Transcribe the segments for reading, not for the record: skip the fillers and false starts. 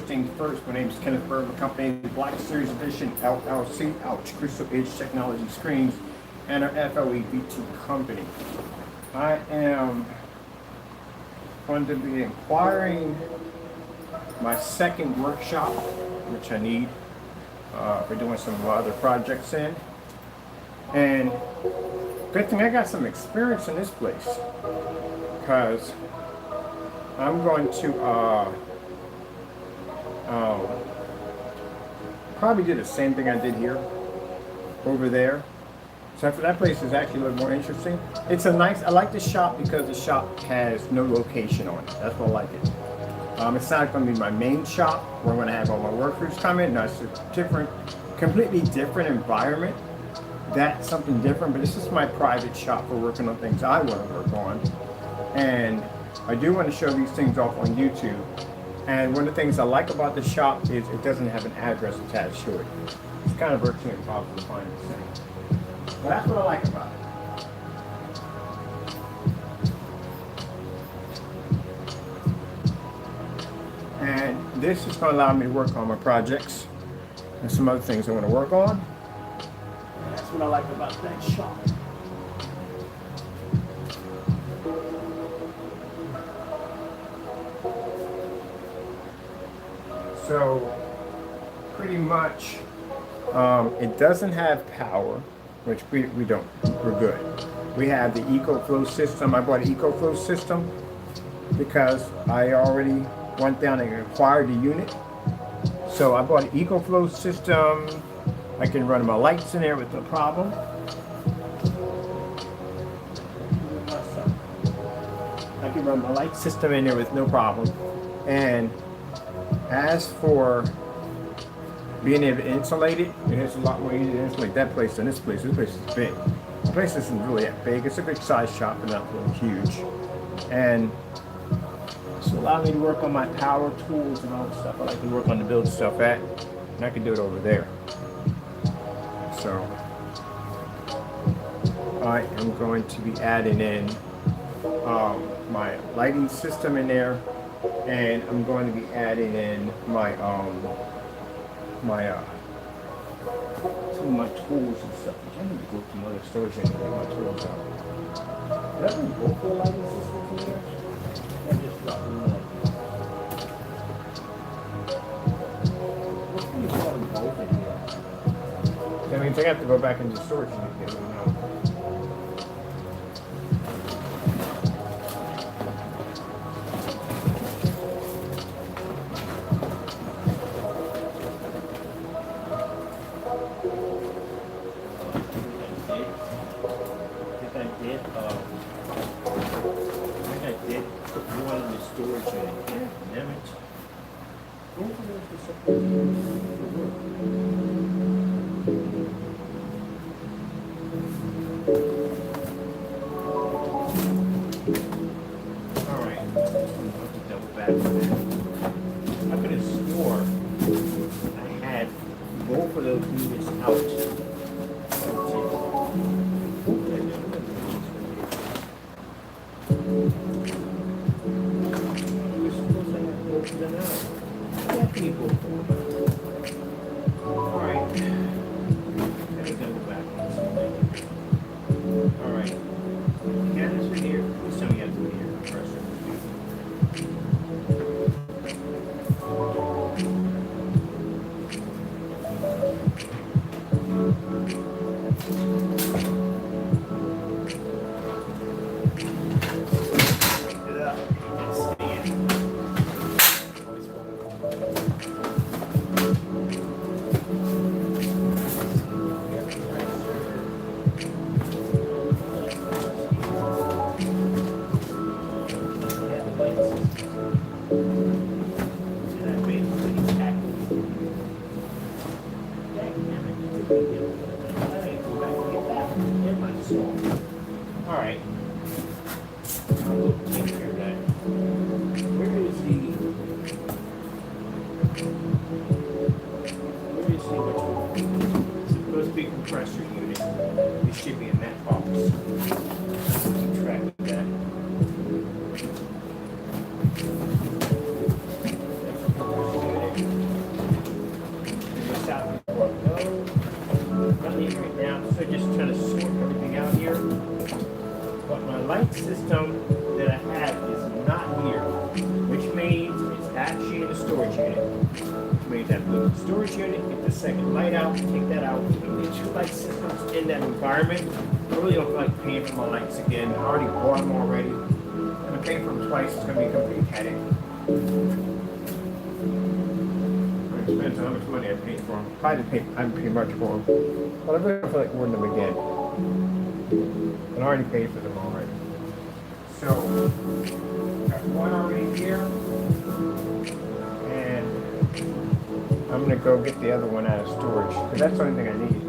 things first, my name is Kenneth Berger, company Black Series Edition LLC, Crystal Edge Technology Screens, and our FLEVT company. I am going to be acquiring my second workshop, which I need for doing some other projects in. And good thing I got some experience in this place, because I'm going to probably do the same thing I did here over there. So after that place is actually a little more interesting. It's a nice, I like the shop because the shop has no location on it. That's what I like it. It's not going to be my main shop where I'm going to have all my workers come in. No, it's a different, completely different environment. That's something different, but this is my private shop for working on things I want to work on. And I do want to show these things off on YouTube. And one of the things I like about the shop is it doesn't have an address attached to it. It's kind of virtually impossible to find this thing. But that's what I like about it. And this is going to allow me to work on my projects and some other things I want to work on. And that's what I like about that shop. So pretty much it doesn't have power, which we don't, we're good. We have the EcoFlow system. I bought an EcoFlow system because I already went down and acquired the unit. So I bought an EcoFlow system. I can run my lights in there with no problem. I can run my light system in there with no problem. And as for being able to insulate it, it's a lot more easy to insulate that place than this place. This place is big. The place isn't really that big. It's a good size shop, but not really huge. And it's allowed me to work on my power tools and all the stuff I like to work on to build stuff at. And I can do it over there. So I am going to be adding in my lighting system in there. And I'm going to be adding in my some of my tools and stuff. I need to go to another storage and get my tools out. Did I bring both the lighting systems in here? I just dropped them in. Both in here. That means I have to go back into storage and get them out. light system that I have is not here, which means it's actually in the storage unit. Which means I have to go to the storage unit, get the second light out, take that out. There'll be two light systems in that environment. I really don't feel like paying for my lights again. I already bought them already. And I'm paying for them twice. It's going to be a complete headache. It depends on how much money I paid for them. I didn't pay much for them. But I really don't feel like ordering them again. And I already paid for them already. So, got one already here. And I'm going to go get the other one out of storage. Because that's the only thing I need.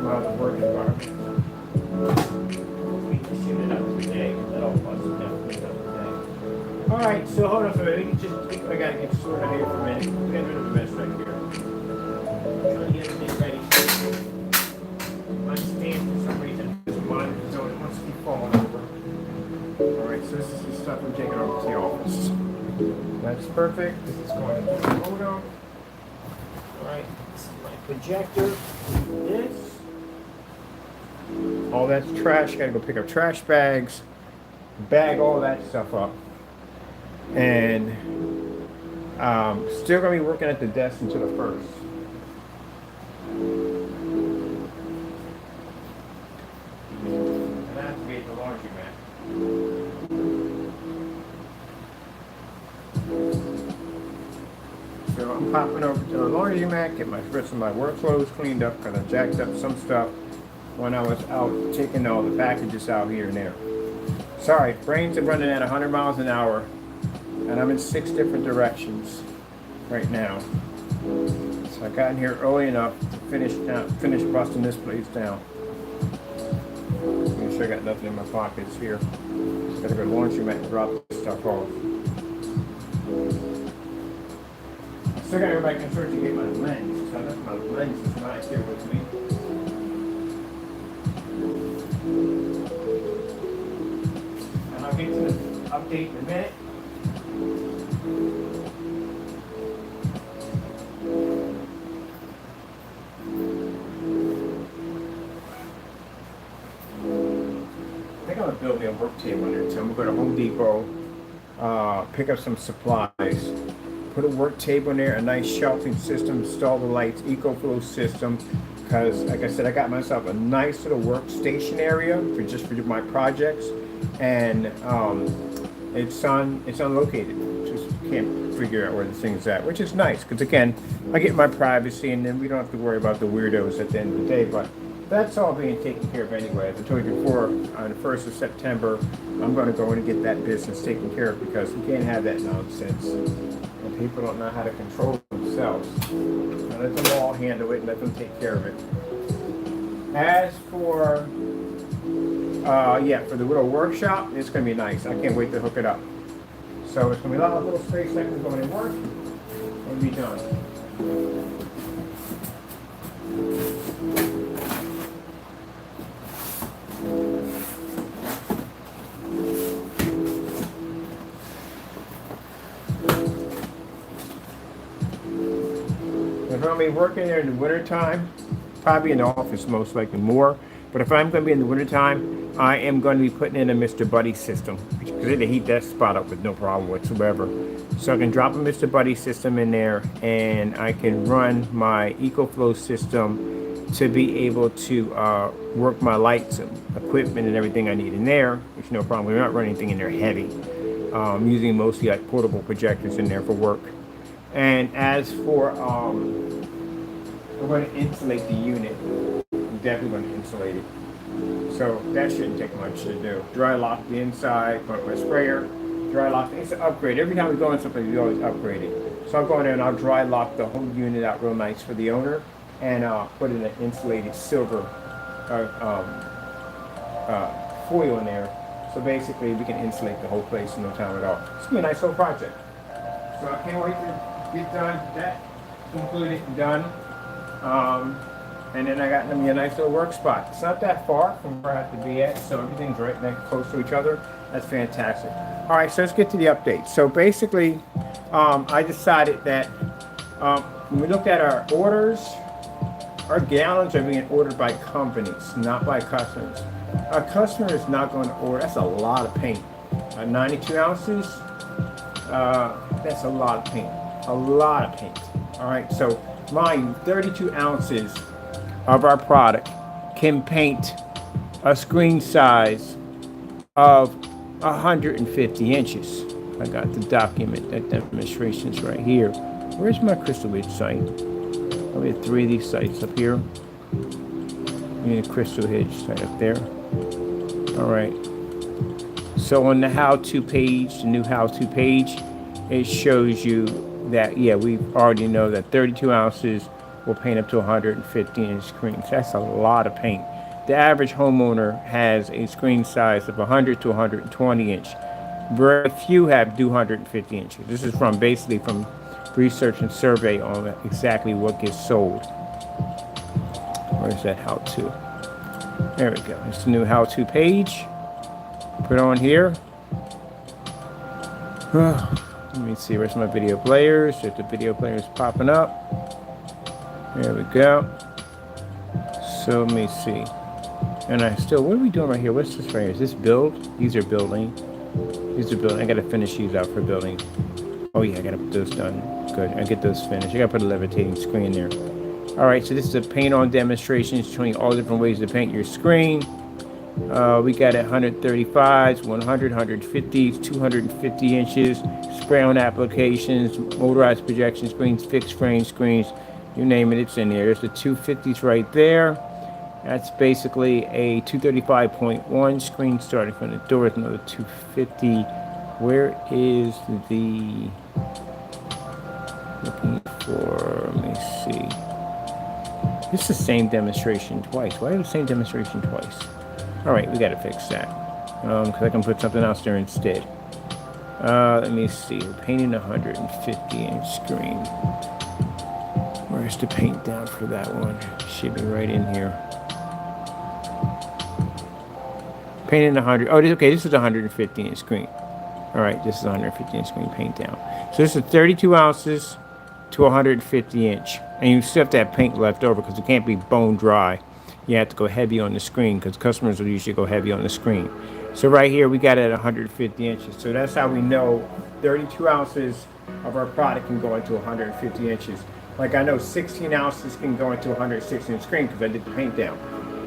My other work environment. We can shoot it up today. That'll cost us definitely today. Alright, so hold on for a minute. I gotta get sorted here for a minute. We got rid of the mess right here. Trying to get everything ready. My stand for some reason doesn't mind the zone. It wants to keep falling over. Alright, so this is the stuff I'm taking over to the office. That's perfect. This is going into the photo. Alright, this is my projector. This. All that's trash. Gotta go pick up trash bags, bag all that stuff up, and still gonna be working at the desk until the 1st. And I have to be at the laundromat. So I'm popping over to the laundromat, get my rest of my work clothes cleaned up, because I jacked up some stuff when I was out taking all the packages out here and there. Sorry, brains are running at 100 miles an hour, and I'm in 6 different directions right now. So I got in here early enough to finish busting this place down. Make sure I got nothing in my pockets here. Gotta go to the laundromat and drop this stuff off. I still gotta go back and search to get my lens, so I left my lens is not here with me. And I'll get to the update in a minute. I think I'm gonna build me a work table in there, so I'm gonna go to Home Depot, pick up some supplies, put a work table in there, a nice shelving system, install the lights, EcoFlow system, because like I said, I got myself a nice little workstation area for my projects, and it's unlocated. Just can't figure out where the thing's at, which is nice, because again, I get my privacy, and then we don't have to worry about the weirdos at the end of the day. But that's all being taken care of anyway. As I told you before, on the 1st of September, I'm going to go in and get that business taken care of, because we can't have that nonsense. And people don't know how to control themselves. Now, let them all handle it and let them take care of it. As for, for the little workshop, it's going to be nice. I can't wait to hook it up. So it's going to be a lot of little space that can go in and work and be done. If I'm going to be working there in the wintertime, probably in the office most likely more, but if I'm going to be in the wintertime, I am going to be putting in a Mr. Buddy system, because it'll heat that spot up with no problem whatsoever. So I can drop a Mr. Buddy system in there, and I can run my EcoFlow system to be able to work my lights and equipment and everything I need in there, which is no problem. We're not running anything in there heavy. I'm using mostly like portable projectors in there for work. And as for, we're going to insulate the unit. I'm definitely going to insulate it. So that shouldn't take much to do. Dry lock the inside, put my sprayer, dry lock. It's an upgrade. Every time we go in something, we always upgrade it. So I'll go in there and I'll dry lock the whole unit out real nice for the owner, and put in an insulated silver foil in there. So basically, we can insulate the whole place in no time at all. It's gonna be a nice little project. So I can't wait to get done. That concluded and done. And then I got me a nice little work spot. It's not that far from where I have to be at, so everything's right next close to each other. That's fantastic. All right, so let's get to the update. So basically, I decided that when we looked at our orders, our gallons are being ordered by companies, not by customers. A customer is not going to order. That's a lot of paint. 92 ounces. That's a lot of paint. A lot of paint. All right. So mind you, 32 ounces of our product can paint a screen size of 150 inches. I got the document, that demonstration's right here. Where's my Crystal Ridge site? We have 3 of these sites up here. We need a Crystal Ridge site up there. All right. So on the how-to page, the new how-to page, it shows you that, yeah, we already know that 32 ounces will paint up to 150-inch screens. That's a lot of paint. The average homeowner has a screen size of 100 to 120 inch. Very few do 150 inches. This is basically from research and survey on exactly what gets sold. Where's that how-to? There we go. It's the new how-to page. Put on here. Let me see. Where's my video players? If the video player is popping up. There we go. So let me see. And what are we doing right here? What's this right here? Is this build? These are building. I gotta finish these out for building. Oh yeah, I gotta put those done. Good, I get those finished. I gotta put a levitating screen there. All right, so this is a paint on demonstration showing all different ways to paint your screen. We got 135s, 100, 150s, 250 inches, spray on applications, motorized projection screens, fixed frame screens, you name it, it's in there. There's the 250s right there. That's basically a 235.1 screen starting from the door. It's another 250. Where is the... Looking for... Let me see. This is the same demonstration twice. Why is the same demonstration twice? All right, we got to fix that. Because I can put something else there instead. Let me see. We're painting a 150-inch screen. Where's the paint down for that one? Should be right in here. Painting 100. Oh, okay. This is a 150-inch screen. All right, this is a 150-inch screen paint down. So this is 32 ounces to 150 inch, and you still have to have paint left over because it can't be bone dry. You have to go heavy on the screen because customers will usually go heavy on the screen. So right here we got it at 150 inches. So that's how we know 32 ounces of our product can go into 150 inches. Like I know 16 ounces can go into a 160-inch screen because I did the paint down.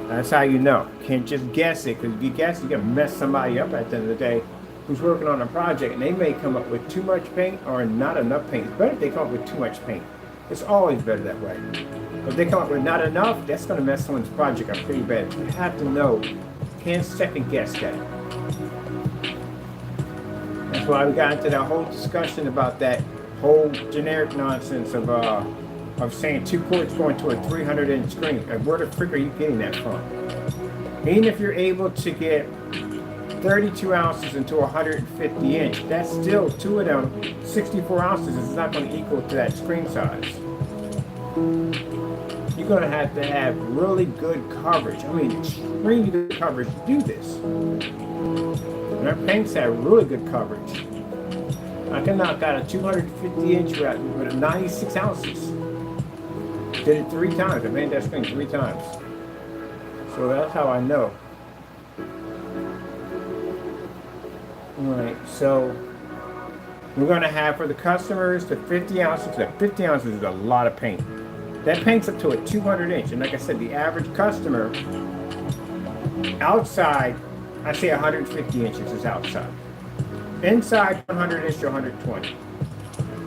That's how you know. Can't just guess it, because if you guess, you're going to mess somebody up at the end of the day who's working on a project, and they may come up with too much paint or not enough paint. It's better if they come up with too much paint. It's always better that way. If they come up with not enough, that's going to mess someone's project up pretty bad. You have to know. Can't second guess that. That's why we got into that whole discussion about that whole generic nonsense of saying 2 quarts going to a 300-inch screen. Where the frick are you getting that from? Even if you're able to get 32 ounces into 150 inch, that's still 2 of them, 64 ounces is not going to equal to that screen size. You're going to have really good coverage. I mean, extremely good coverage to do this. And our paints have really good coverage. I can knock out a 250 inch with 96 ounces. Did it 3 times. I made that screen 3 times. So that's how I know. Alright, so we're going to have for the customers the 50 ounces. That 50 ounces is a lot of paint. That paint's up to a 200 inch. And like I said, the average customer outside, I say 150 inches is outside. Inside 100 inch to 120.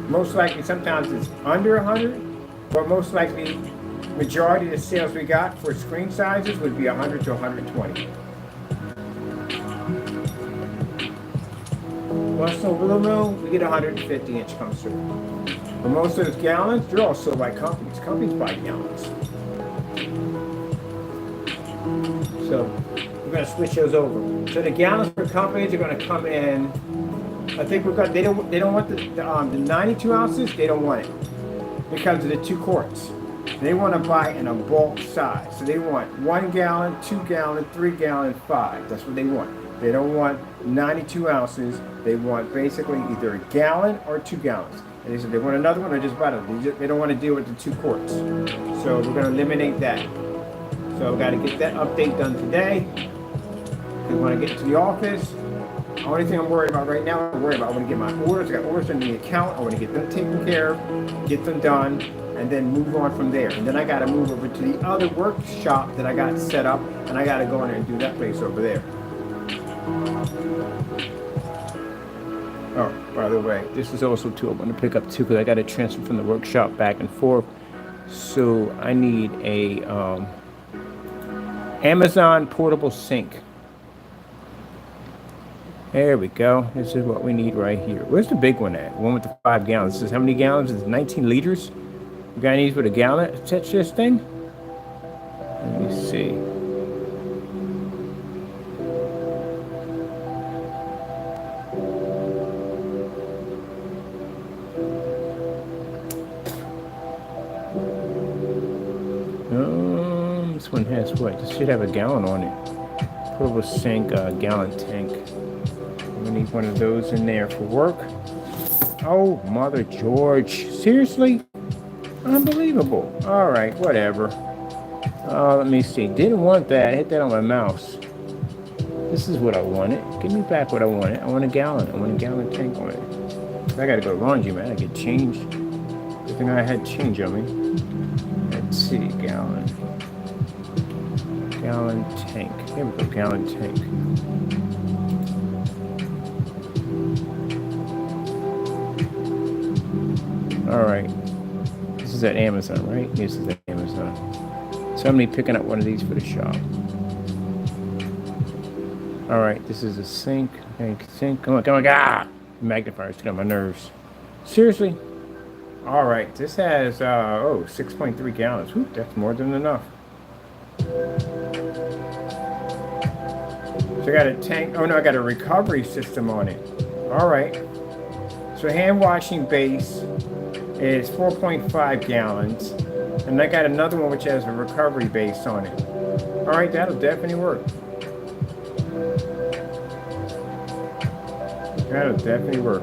Most likely sometimes it's under 100. But most likely, majority of the sales we got for screen sizes would be 100 to 120. Once over the moon, we get 150 inch comes through. But most of those gallons, they're all sold by companies. Companies buy gallons. So we're going to switch those over. So the gallons for companies are going to come in. I think they don't want the 92 ounces. They don't want it. Because of the 2 quarts. They want to buy in a bulk size. So they want 1 gallon, 2 gallon, 3 gallon, 5. That's what they want. They don't want 92 ounces. They want basically either a gallon or 2 gallons. And they said they want another one or just buy them. They don't want to deal with the 2 quarts. So we're going to eliminate that. So we've got to get that update done today. Because when I get into the office, the only thing I'm worried about right now, I want to get my orders. I got orders in the account. I want to get them taken care of, get them done, and then move on from there. And then I got to move over to the other workshop that I got set up, and I got to go in there and do that place over there. Oh, by the way, this is also too, I want to pick up too, because I got to transfer from the workshop back and forth. So I need a Amazon portable sink. There we go. This is what we need right here. Where's the big one at? The one with the 5 gallons. This is how many gallons? It's 19 liters. You got any with a gallon? Touch this thing. Let me see. This one has what? This should have a gallon on it. Portable sink, gallon tank. We need one of those in there for work. Oh, Mother George. Seriously? Unbelievable. All right, whatever. Let me see. Didn't want that. I hit that on my mouse. This is what I wanted. Give me back what I wanted. I want a gallon. I want a gallon tank on it. I got to go to laundry, man. I get changed. Good thing I had change on me. Let's see. Gallon tank. Here we go. Gallon tank. All right, this is at Amazon, right? This is at Amazon. So I'm gonna be picking up one of these for the shop. All right, this is a sink. Sink. Come on. Ah! Magnifier. It's getting on my nerves. Seriously? All right, this has 6.3 gallons. Whew, that's more than enough. So I got a tank. Oh no, I got a recovery system on it. All right. So hand washing base is 4.5 gallons, and I got another one which has a recovery base on it. All right, that'll definitely work. That'll definitely work.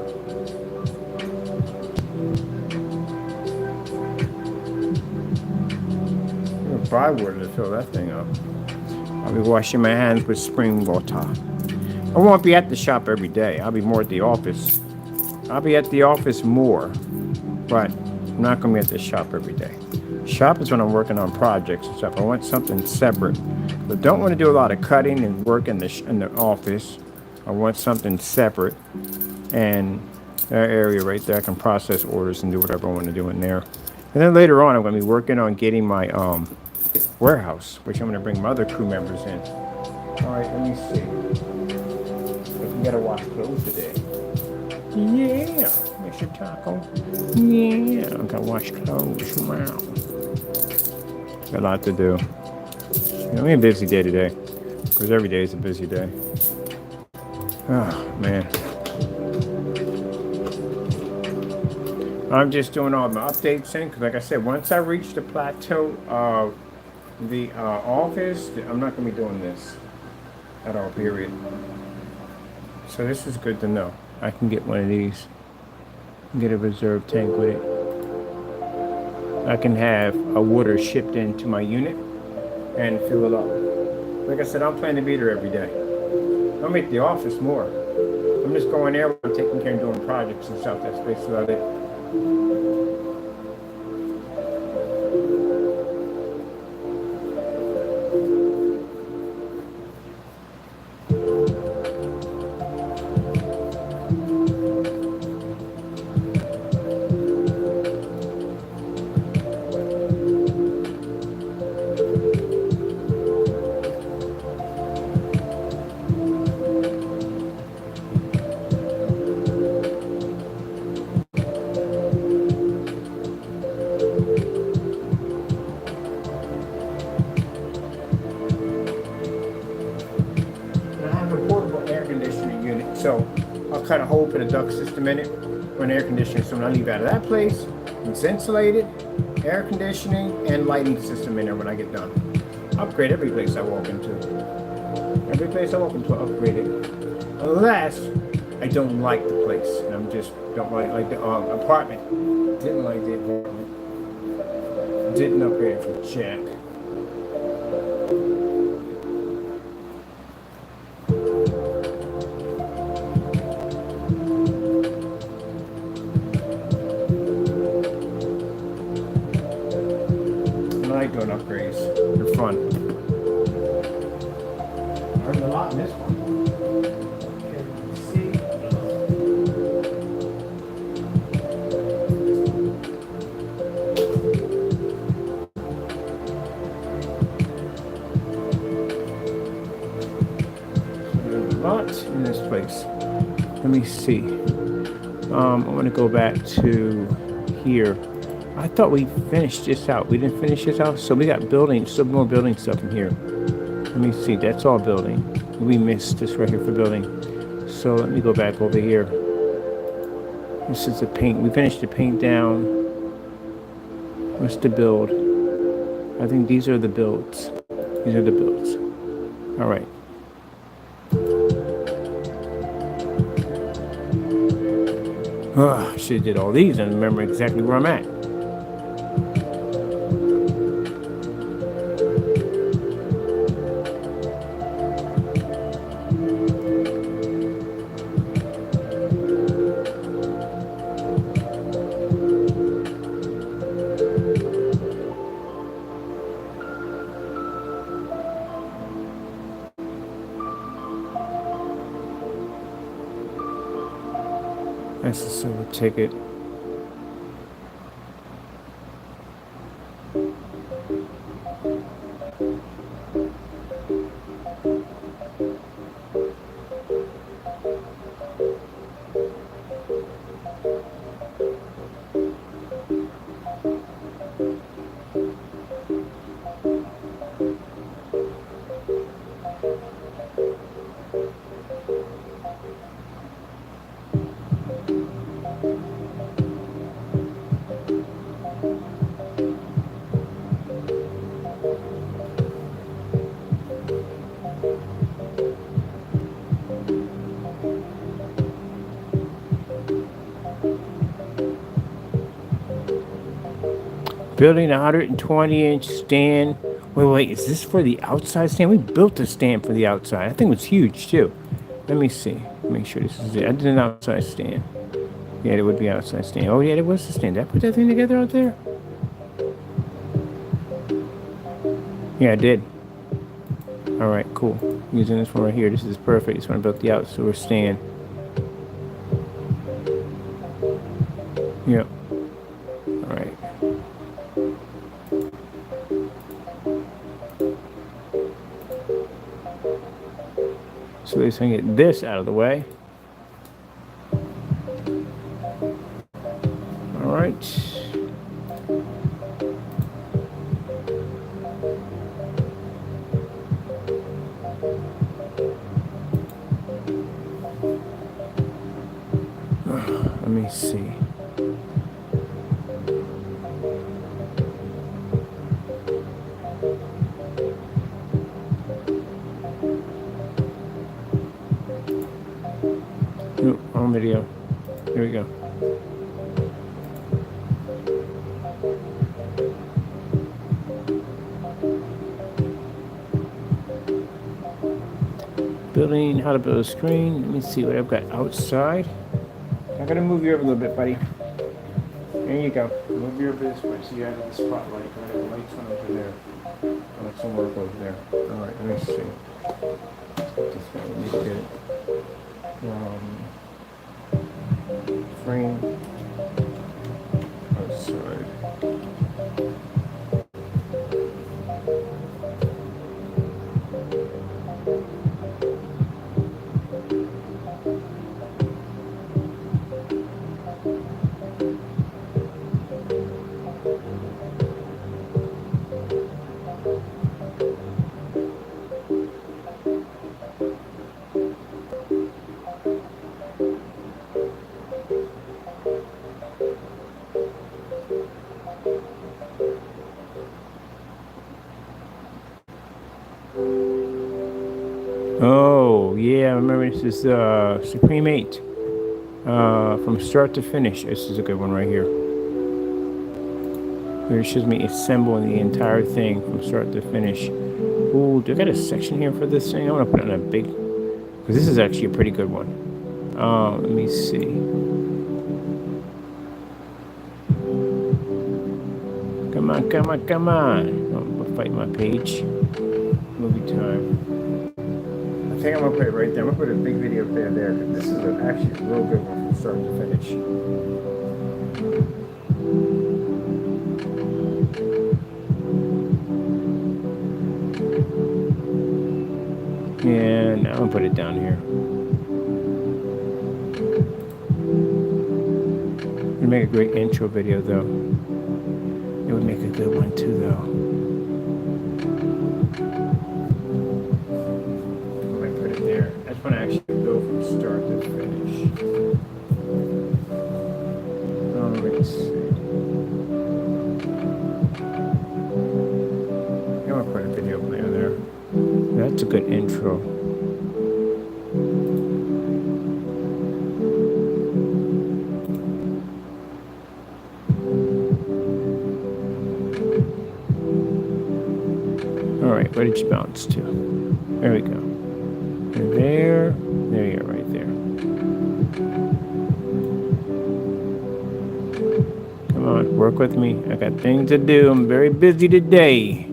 I'm gonna buy water to fill that thing up. I'll be washing my hands with spring water. I won't be at the shop every day. I'll be more at the office. I'll be at the office more, but I'm not going to be at the shop every day. Shop is when I'm working on projects and stuff. I want something separate. But don't want to do a lot of cutting and work in the office. I want something separate. And that area right there, I can process orders and do whatever I want to do in there. And then later on, I'm going to be working on getting my warehouse, which I'm going to bring my other crew members in. All right, let me see. We got to wash clothes today. Yeah, Mr. Taco. Yeah, I got to wash clothes. Wow. Got a lot to do. It's only a busy day today, because every day is a busy day. Oh, man. I'm just doing all my updates in, because like I said, once I reach the plateau of the office, I'm not going to be doing this at all, period. So this is good to know. I can get one of these, get a reserve tank with it. I can have a water shipped into my unit and fill it up. Like I said, I'm planning to be there every day. I'm at the office more. I'm just going there when I'm taking care of doing projects and stuff. That's basically about it. So I'll cut a hole, put a duct system in it for an air conditioning. So when I leave out of that place, it's insulated, air conditioning, and lighting system in there when I get done. Upgrade every place I walk into. Every place I walk into, I upgrade it. Unless I don't like the place, and I'm just don't like the apartment. Didn't like the apartment. Didn't upgrade it for Jack. like doing upgrades. They're fun. Learned a lot in this one. Okay, let's see. So there's a lot in this place. Let me see. I'm going to go back to here. I thought we finished this out. We didn't finish this out, so we got building, some more building stuff in here. Let me see. That's all building. We missed this right here for building. So let me go back over here. This is the paint. We finished the paint down. What's the build? I think these are the builds. These are the builds. All right. I should have did all these and remember exactly where I'm at. That's the silver ticket. Building a 120-inch stand. Wait, is this for the outside stand? We built the stand for the outside. I think it was huge too. Let me see. Make sure this is it. I did an outside stand. Yeah, it would be outside stand. Oh yeah, it was the stand. Did I put that thing together out there? Yeah, I did. All right, cool. Using this one right here. This is perfect. This one I built the outdoor stand. Yep. All right. So let's get this out of the way. All right. Let me see. Nope, wrong video. Here we go. Building, how to build a screen. Let me see what I've got outside. I'm gonna move you over a little bit, buddy. There you go. Move you over this way so you have the spotlight. Right, the light's on over there. Oh, it's some work over there. All right, let me see. Let's get this guy. Let me get it. Frame outside. Oh, yeah, I remember this is Supreme 8. From start to finish. This is a good one right here. Here it shows me assembling the entire thing from start to finish. Ooh, do I got a section here for this thing? I want to put it on a big... because this is actually a pretty good one. Let me see. Come on, come on, come on. I'm fight my page. Movie time. I think I'm gonna put it right there. I'm gonna put a big video player there because this is actually a real good one from start to finish. And I'm gonna put it down here. It would make a great intro video, though. It would make a good one too, though. I might put it there. I just want to actually go from start to finish. Let's see. I'm gonna put a video player there. That's a good intro. All right, where did you bounce to? There we go. And there you are, right there. Come on, work with me. I got things to do. I'm very busy today.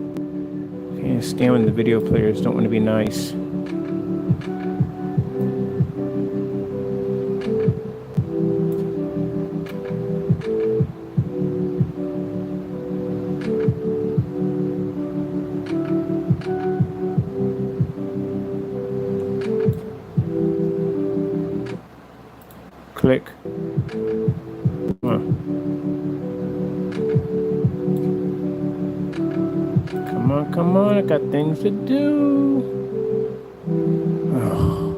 Can't stand when the video players don't want to be nice. Click. Come on. Come on, come on. I got things to do. Oh.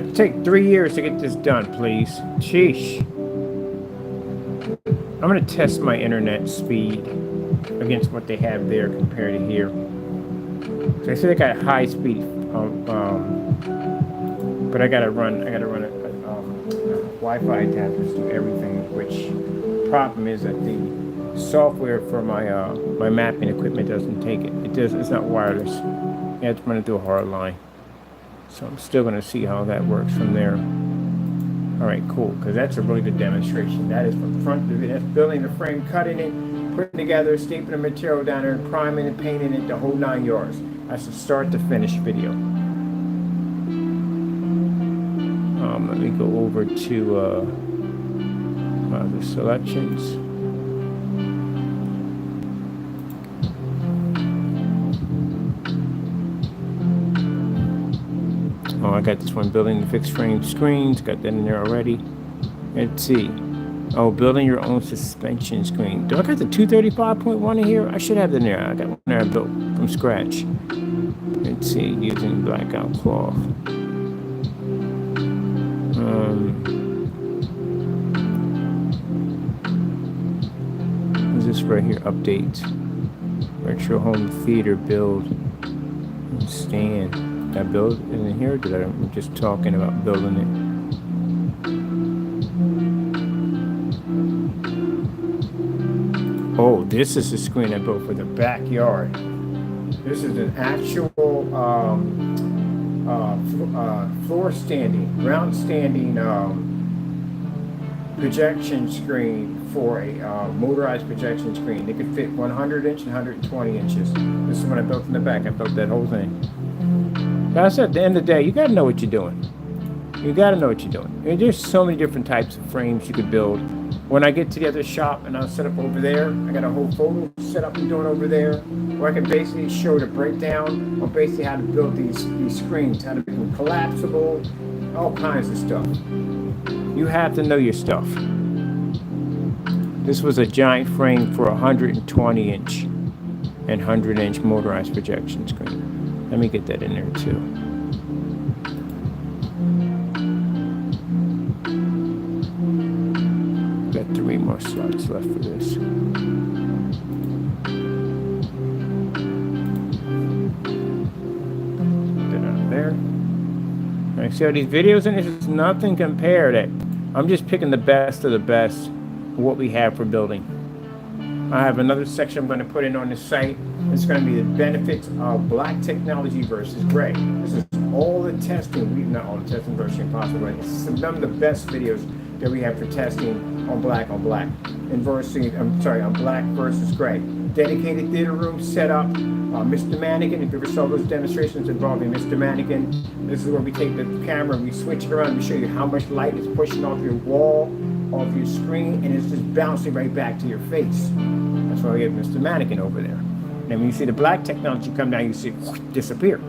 It'll take 3 years to get this done, please. Sheesh. I'm going to test my internet speed against what they have there compared to here. So they say they got high speed, but I gotta run Wi-Fi adapters to everything. Which problem is that the software for my mapping equipment doesn't take it. It's not wireless. You have to run it through a hard line. So I'm still going to see how that works from there. All right, cool, because that's a really good demonstration. That is from front to that's building the frame, cutting it, putting together, stapling the material down there, priming and painting it, the whole 9 yards. That's a start to finish video. Let me go over to the selections. Oh, I got this one, building the fixed frame screens. Got that in there already. Let's see. Oh, building your own suspension screen. Do I got the 235.1 in here? I should have it in there. I got one there I built from scratch. Let's see, using blackout cloth. What's this right here? Update. Retro home theater build and stand. Did I build it in here? I'm just talking about building it. Oh, this is the screen I built for the backyard. This is an actual floor standing, ground standing projection screen for a motorized projection screen. It could fit 100 inch and 120 inches. This is what I built in the back. I built that whole thing. That's at the end of the day, you got to know what you're doing. You got to know what you're doing. I mean, there's so many different types of frames you could build. When I get to the other shop and I'll set up over there, I got a whole photo set up and doing over there, where I can basically show the breakdown on basically how to build these screens, how to make them collapsible, all kinds of stuff. You have to know your stuff. This was a giant frame for 120 inch and 100 inch motorized projection screen. Let me get that in there too. Got 3 more slots left for this. Put that out there. All right, see how these videos in this is nothing compared to. I'm just picking the best of the best of what we have for building. I have another section I'm going to put in on the site. It's going to be the benefits of black technology versus gray. This is all the testing. We've not all the testing versus impossible. It's some of the best videos that we have for testing on black on black versus gray. Dedicated theater room set up. Mr. Mannequin, if you ever saw those demonstrations involving Mr. Mannequin, this is where we take the camera and we switch it around to show you how much light is pushing off your wall, off your screen, and it's just bouncing right back to your face. That's why we have Mr. Mannequin over there. And then when you see the black technology come down, you see it disappear.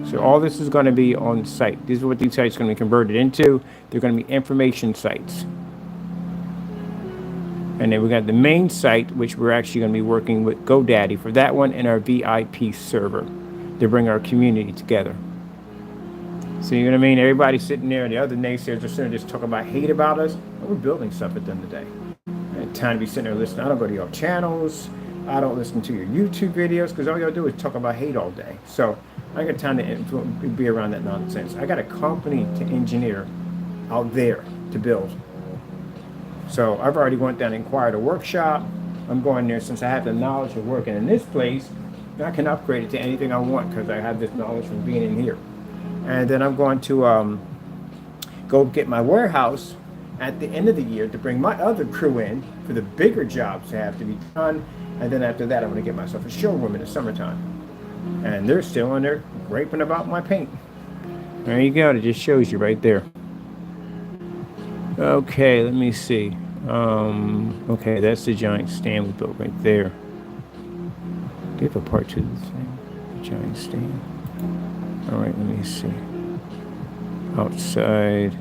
So all this is going to be on site. These are what these sites are going to be converted into. They're going to be information sites. And then we got the main site, which we're actually going to be working with GoDaddy for that one, and our VIP server to bring our community together. So you know what I mean? Everybody's sitting there, and the other naysayers are sitting there just talking about hate about us. Well, we're building stuff at the end of the day. I had time to be sitting there listening. I don't go to your channels. I don't listen to your YouTube videos because all y'all do is talk about hate all day. So I got time to be around that nonsense. I got a company to engineer out there to build. So I've already went down and inquired a workshop. I'm going there since I have the knowledge of working in this place. I can upgrade it to anything I want because I have this knowledge from being in here. And then I'm going to go get my warehouse at the end of the year to bring my other crew in for the bigger jobs that have to be done. And then after that, I'm going to get myself a showroom in the summertime. And they're still in there griping about my paint. There you go. It just shows you right there. Okay, let me see. Okay, that's the giant stand we built right there. Do you have a part to the thing? The giant stand. All right, let me see. Outside.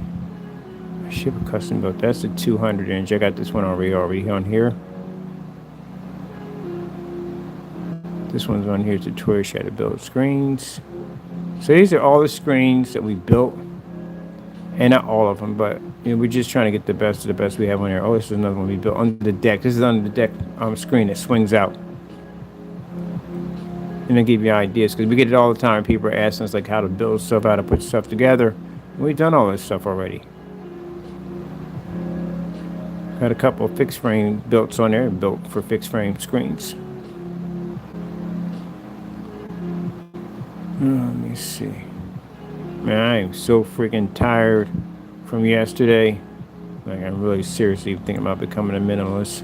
I ship a custom built. That's the 200 inch. I got this one already on here. This one's on here. Tutorial how to build screens. So these are all the screens that we built. And not all of them, but you know, we're just trying to get the best of the best we have on here. Oh, this is another one we built under the deck. This is under the deck screen that swings out. And I'll give you ideas because we get it all the time. People are asking us like how to build stuff, how to put stuff together. We've done all this stuff already. Got a couple of fixed frame builts on there, built for fixed frame screens. Let me see. Man, I am so freaking tired from yesterday. Like, I'm really seriously thinking about becoming a minimalist.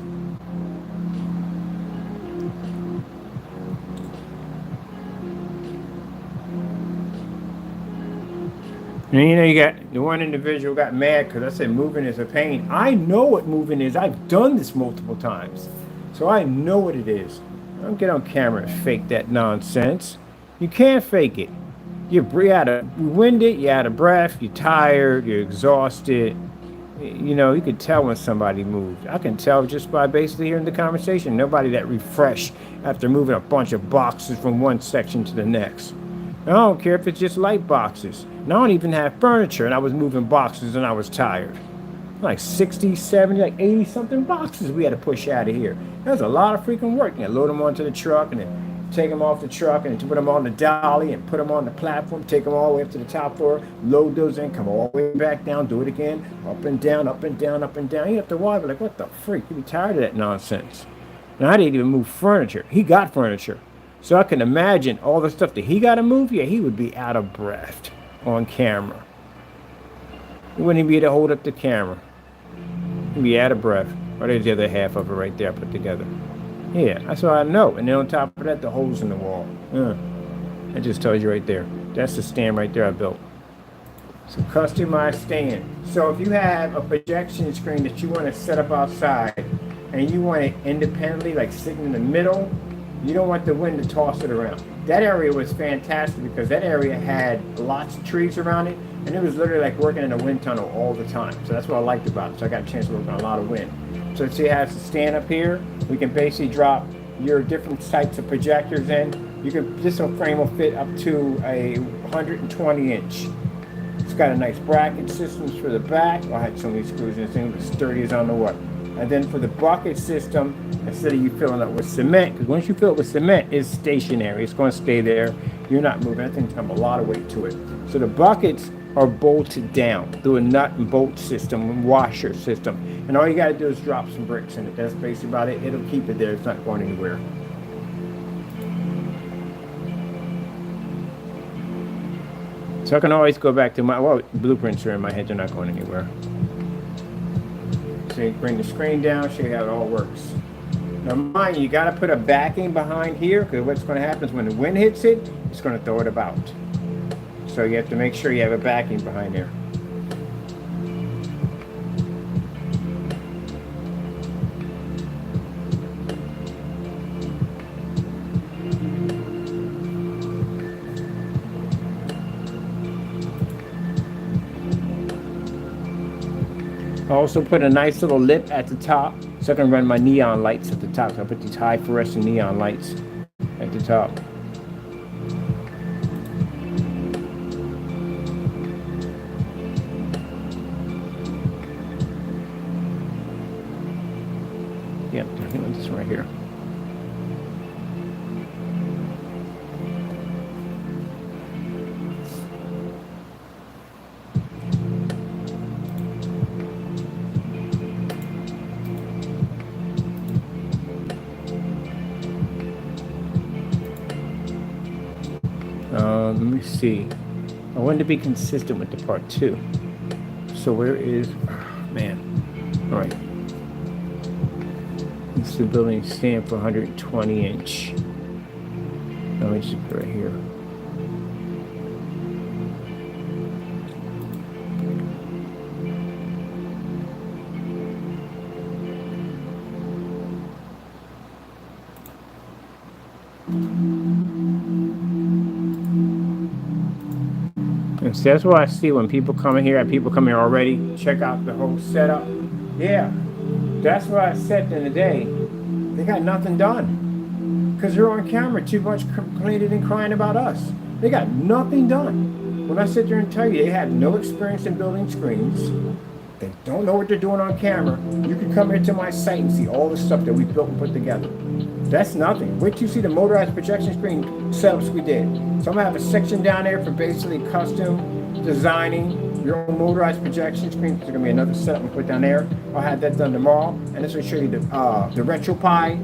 And you know, you got the one individual got mad because I said moving is a pain. I know what moving is. I've done this multiple times. So I know what it is. Don't get on camera and fake that nonsense. You can't fake it. You're winded, you're out of breath, you're tired, you're exhausted. You know, you can tell when somebody moved. I can tell just by basically hearing the conversation. Nobody that refreshed after moving a bunch of boxes from one section to the next. I don't care if it's just light boxes. And I don't even have furniture, and I was moving boxes and I was tired. Like 60, 70, like 80 something boxes we had to push out of here. That was a lot of freaking work. You load them onto the truck and then take them off the truck and put them on the dolly and put them on the platform, take them all the way up to the top floor, load those in, come all the way back down, do it again, up and down, up and down, up and down. You have to wonder, like, what the freak? You be tired of that nonsense. And I didn't even move furniture. He got furniture. So I can imagine all the stuff that he got to move. Yeah, he would be out of breath on camera. He wouldn't even be able to hold up the camera. He'd be out of breath. Or there's the other half of it right there I put together. Yeah, that's what I know. And then on top of that, the holes in the wall. That just tells you right there. That's the stand right there I built. So customized stand. So if you have a projection screen that you want to set up outside and you want it independently, like sitting in the middle, you don't want the wind to toss it around. That area was fantastic because that area had lots of trees around it, and it was literally like working in a wind tunnel all the time. So that's what I liked about it. So I got a chance to work on a lot of wind. So see how it's a stand up here? We can basically drop your different types of projectors in. This frame will fit up to a 120 inch. It's got a nice bracket system for the back. I had so many screws in this thing, but sturdy as on the what. And then for the bucket system, instead of you filling it with cement, because once you fill it with cement, it's stationary. It's going to stay there. You're not moving. That thing's got a lot of weight to it. So the buckets are bolted down through a nut and bolt system and washer system. And all you got to do is drop some bricks in it. That's basically about it. It'll keep it there. It's not going anywhere. So I can always go back to my, well, blueprints are in my head. They're not going anywhere. So you bring the screen down, show you how it all works. Now mind you, you got to put a backing behind here, because what's going to happen is when the wind hits it, it's going to throw it about. So you have to make sure you have a backing behind there. I also put a nice little lip at the top so I can run my neon lights at the top. So I put these high fluorescent neon lights at the top. Yep, I think this right here. Let me see. I wanted to be consistent with the part 2. So where is, oh, man. All right. This is the building stamp for 120 inch. Let me just put it right here. And so that's what I see when people come in here. People come here already, check out the whole setup. Yeah, that's what I said in the day. They got nothing done because they're on camera too much complaining and crying about us. They got nothing done. When I sit there and tell you they have no experience in building screens, they don't know what they're doing on camera. You can come here to my site and see all the stuff that we built and put together. That's nothing. Wait till you see the motorized projection screen setups we did. So I'm gonna have a section down there for basically custom designing your own motorized projection screen. There's gonna be another setup we put down there. I'll have that done tomorrow. And this will show you the RetroPie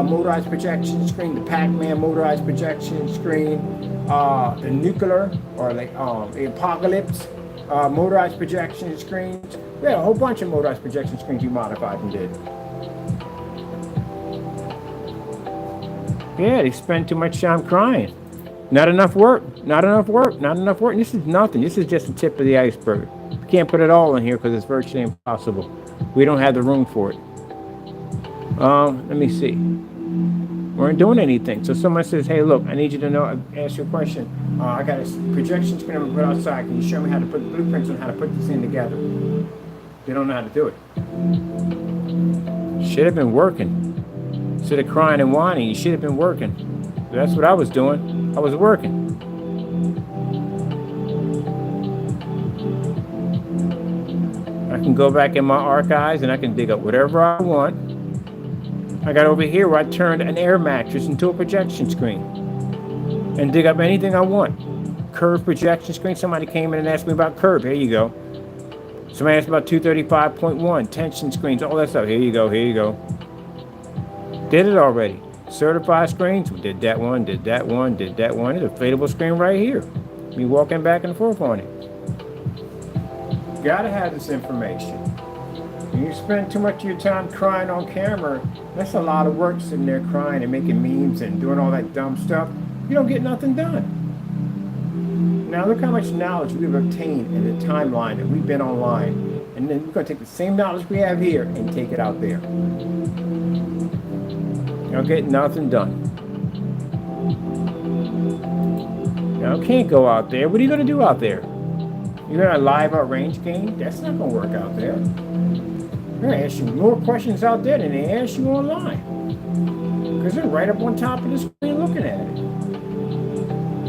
motorized projection screen, the Pac-Man motorized projection screen, the nuclear or like the Apocalypse motorized projection screens. We had a whole bunch of motorized projection screens we modified and did. Yeah, they spend too much time crying. Not enough work, not enough work, not enough work. And this is nothing. This is just the tip of the iceberg. We can't put it all in here because it's virtually impossible. We don't have the room for it. Let me see. We weren't doing anything. So someone says, hey, look, I need you to know, ask you a question. I got a projection screen I'm going to put outside. Can you show me how to put blueprints on how to put this in together? They don't know how to do it. Should have been working. Instead of crying and whining, you should have been working. That's what I was doing. I was working. I can go back in my archives and I can dig up whatever I want. I got over here where I turned an air mattress into a projection screen and dig up anything I want. Curve projection screen. Somebody came in and asked me about curve. Here you go. Somebody asked about 235.1 tension screens, all that stuff. Here you go. Here you go. Did it already. Certified screens, we did that one, did that one, did that one. It's a inflatable screen right here. Me walking back and forth on it. Gotta have this information. When you spend too much of your time crying on camera, that's a lot of work sitting there crying and making memes and doing all that dumb stuff. You don't get nothing done. Now look how much knowledge we've obtained in the timeline that we've been online. And then we're gonna take the same knowledge we have here and take it out there. You'll get nothing done. Now, you can't go out there. What are you going to do out there? You're going to lie about range gain? That's not going to work out there. They're going to ask you more questions out there than they ask you online. Because they're right up on top of the screen looking at it.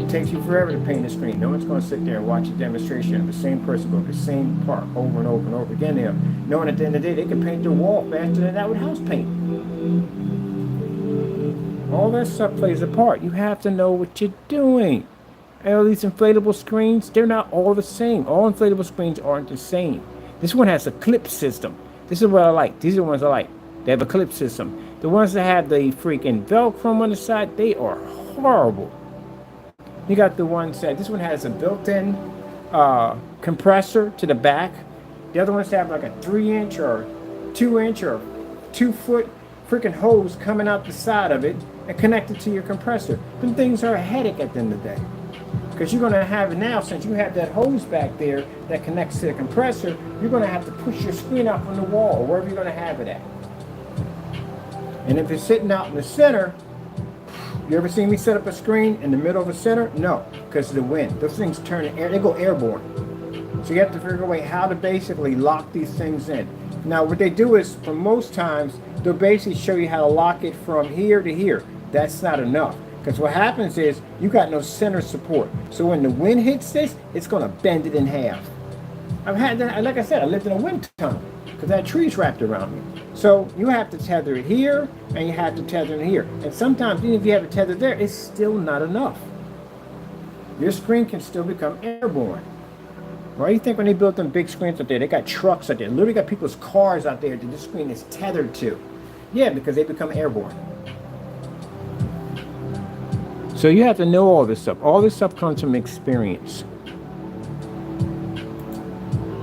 It takes you forever to paint the screen. No one's going to sit there and watch a demonstration of the same person go the same part over and over and over again. There, knowing at the end of the day they can paint their wall faster than that with house paint. All that stuff plays a part. You have to know what you're doing. And all these inflatable screens, they're not all the same. All inflatable screens aren't the same. This one has a clip system. This is what I like. These are the ones I like. They have a clip system. The ones that have the freaking Velcro on the side, they are horrible. You got the ones that, this one has a built-in compressor to the back. The other ones have like a 3-inch or 2-inch or 2-foot freaking hose coming out the side of it and connected to your compressor. Them things are a headache at the end of the day. Because you're going to have it now, since you have that hose back there that connects to the compressor, you're going to have to push your screen up on the wall or wherever you're going to have it at. And if it's sitting out in the center, you ever seen me set up a screen in the middle of a center? No, because of the wind. Those things turn air, they go airborne. So you have to figure a way how to basically lock these things in. Now what they do is, for most times, they'll basically show you how to lock it from here to here. That's not enough. Because what happens is, you got no center support. So when the wind hits this, it's going to bend it in half. I've had that, like I said, I lived in a wind tunnel because I had trees wrapped around me. So you have to tether it here, and you have to tether it here. And sometimes, even if you have it tethered there, it's still not enough. Your screen can still become airborne. Why do you think when they built them big screens out there, they got trucks out there, literally got people's cars out there that this screen is tethered to? Yeah, because they become airborne. So you have to know all this stuff. All this stuff comes from experience.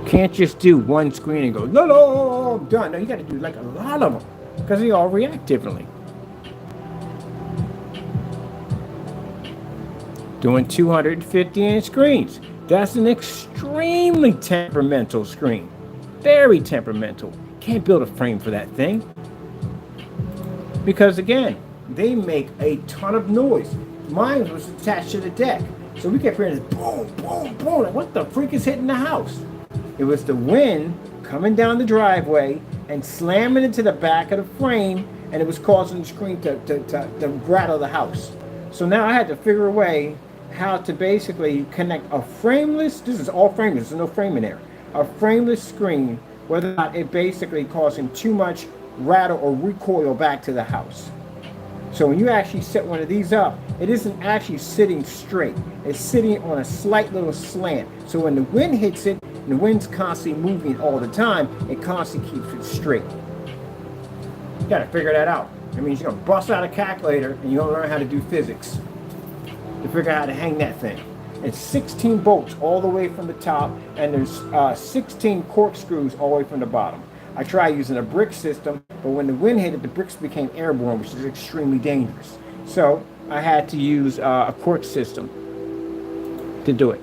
Can't just do one screen and go, no, done. No, you got to do like a lot of them because they all react differently. Doing 250-inch screens. That's an extremely temperamental screen. Very temperamental. Can't build a frame for that thing. Because again, they make a ton of noise. Mine was attached to the deck. So we kept hearing this boom, boom, boom. Like, what the freak is hitting the house? It was the wind coming down the driveway and slamming into the back of the frame, and it was causing the screen to rattle the house. So now I had to figure a way how to basically connect a frameless, this is all frameless, there's no frame in there, a frameless screen, whether or not it basically causing too much rattle or recoil back to the house. So when you actually set one of these up, it isn't actually sitting straight. It's sitting on a slight little slant. So when the wind hits it, and the wind's constantly moving all the time, it constantly keeps it straight. You gotta figure that out. That means you're gonna bust out a calculator and you're gonna learn how to do physics to figure out how to hang that thing. It's 16 bolts all the way from the top, and there's 16 corkscrews all the way from the bottom. I tried using a brick system, but when the wind hit it, the bricks became airborne, which is extremely dangerous. So I had to use a cork system to do it.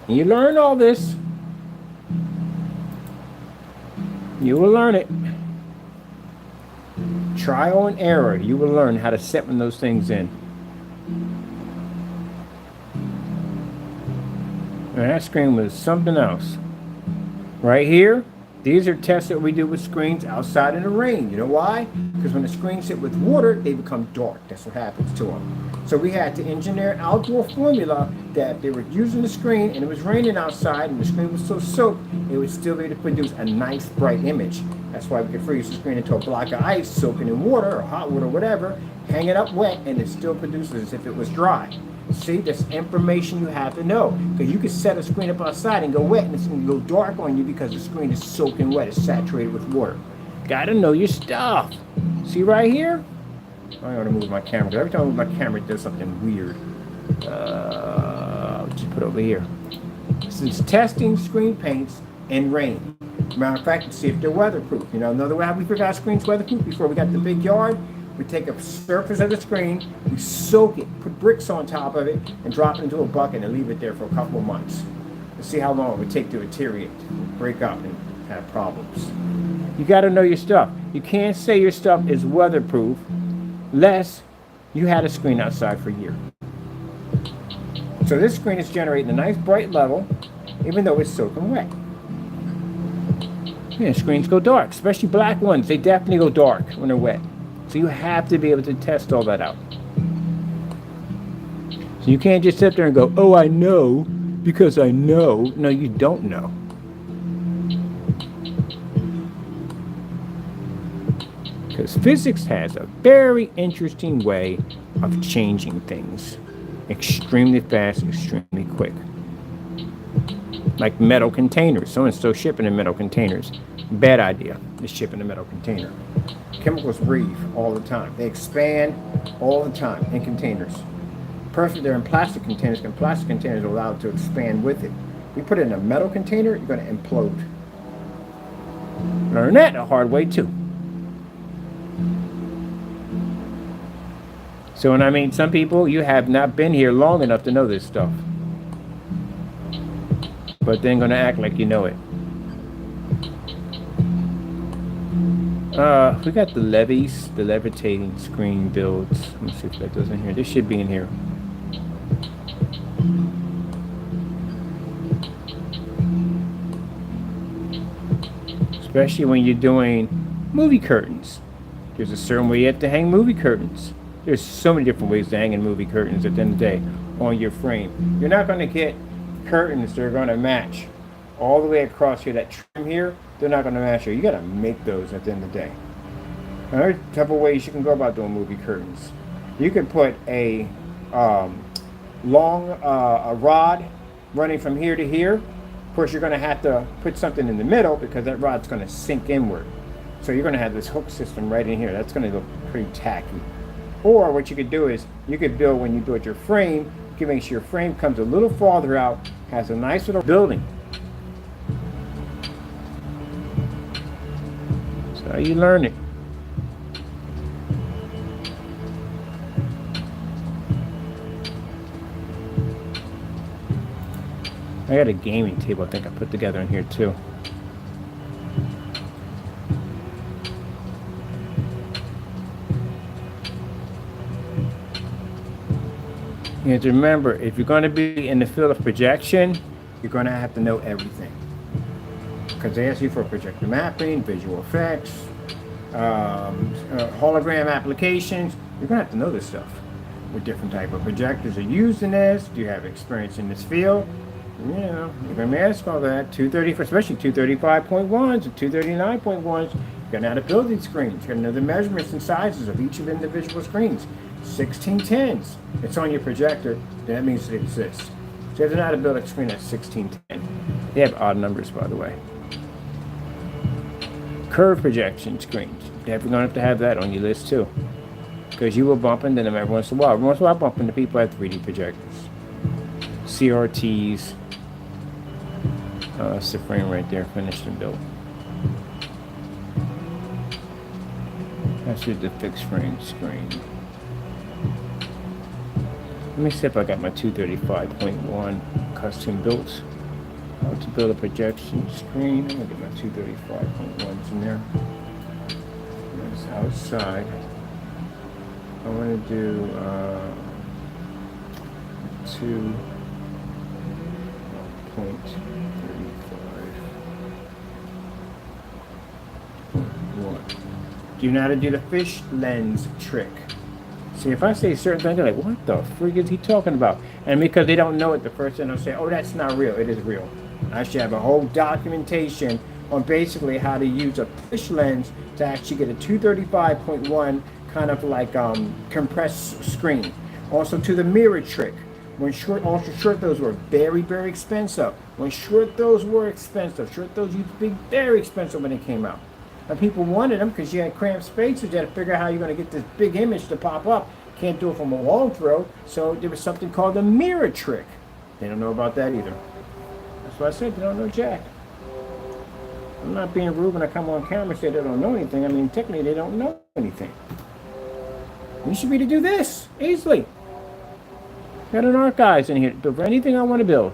And you learn all this, you will learn it. Trial and error, you will learn how to set one of those things in. And that screen was something else. Right here, these are tests that we do with screens outside in the rain. You know why? Because when the screens hit with water, they become dark. That's what happens to them. So we had to engineer an outdoor formula that they were using the screen and it was raining outside and the screen was so soaked, it would still be able to produce a nice bright image. That's why we could freeze the screen into a block of ice, soak it in water or hot water or whatever, hang it up wet, and it still produces as if it was dry. See, that's information you have to know. Because you can set a screen up outside and go wet and it's going to go dark on you because the screen is soaking wet. It's saturated with water. Got to know your stuff. See right here? I want to move my camera. Every time I move my camera, it does something weird. I'll just put it over here. This is testing screen paints in rain. Matter of fact, to see if they're weatherproof. You know, another way how we figure out screens weatherproof before we got the big yard. We take a surface of the screen, we soak it, put bricks on top of it, and drop it into a bucket and leave it there for a couple of months. To see how long it would take to deteriorate, break up, and have problems. You got to know your stuff. You can't say your stuff is weatherproof unless you had a screen outside for a year. So this screen is generating a nice bright level, even though it's soaking wet. Yeah, screens go dark, especially black ones. They definitely go dark when they're wet. So you have to be able to test all that out. So you can't just sit there and go, oh, I know, because I know. No, you don't know. Because physics has a very interesting way of changing things. Extremely fast, extremely quick. Like metal containers. Someone's still shipping in metal containers. Bad idea to ship in a metal container. Chemicals breathe all the time. They expand all the time in containers. Perfect, they're in plastic containers, and plastic containers are allowed to expand with it. You put it in a metal container, you're going to implode. Learn that the hard way too. So when I mean some people, you have not been here long enough to know this stuff. But they're going to act like you know it. We got the levies, the levitating screen builds. Let me see if that does in here. This should be in here. Especially when you're doing movie curtains. There's a certain way you have to hang movie curtains. There's so many different ways to hang in movie curtains at the end of the day on your frame. You're not going to get curtains that are going to match all the way across here. That trim here, they're not going to match here. You got to make those at the end of the day. Another type of ways you can go about doing movie curtains. You could put a long a rod running from here to here. Of course, you're going to have to put something in the middle because that rod's going to sink inward. So you're going to have this hook system right in here. That's going to look pretty tacky. Or what you could do is you could build, when you build your frame, you can make sure your frame comes a little farther out, has a nice little building. So how you learn it. I got a gaming table I think I put together in here too. You have to remember, if you're going to be in the field of projection, you're going to have to know everything. Because they ask you for projector mapping, visual effects, hologram applications. You're going to have to know this stuff. What different type of projectors are used in this? Do you have experience in this field? You know, you're going to be asked all that. 230, especially 235.1s and 239.1s. You're going to know how to build these screens. You're going to know the measurements and sizes of each of the individual screens. 1610s. It's on your projector. That means it exists. So you have to know how to build a screen at 1610. They have odd numbers, by the way. Curve projection screens. You're definitely going to have that on your list too. Because you will bump into them every once in a while. Every once in a while, I bump into people at 3D projectors. CRTs. That's the frame right there, finished and built. That's just the fixed frame screen. Let me see if I got my 235.1 custom built. How to build a projection screen. I'm gonna get my 235.1s in there. That's outside. I want to do 2.35.1. Do you know how to do the fish lens trick? See, if I say certain things, they're like, what the frig is he talking about? And because they don't know it, the first thing they'll say, oh, that's not real. It is real. I should have a whole documentation on basically how to use a fish lens to actually get a 235.1 kind of like compressed screen. Also to the mirror trick. When short those were very, very expensive. When short those were expensive. Short those used to be very expensive when they came out. And people wanted them because you had cramped spaces. You had to figure out how you're going to get this big image to pop up. Can't do it from a long throw. So there was something called the mirror trick. They don't know about that either. That's what I said. They don't know jack. I'm not being rude when I come on camera and say they don't know anything. I mean, technically, they don't know anything. You should be to do this easily. Got an archives in here to build for anything I want to build.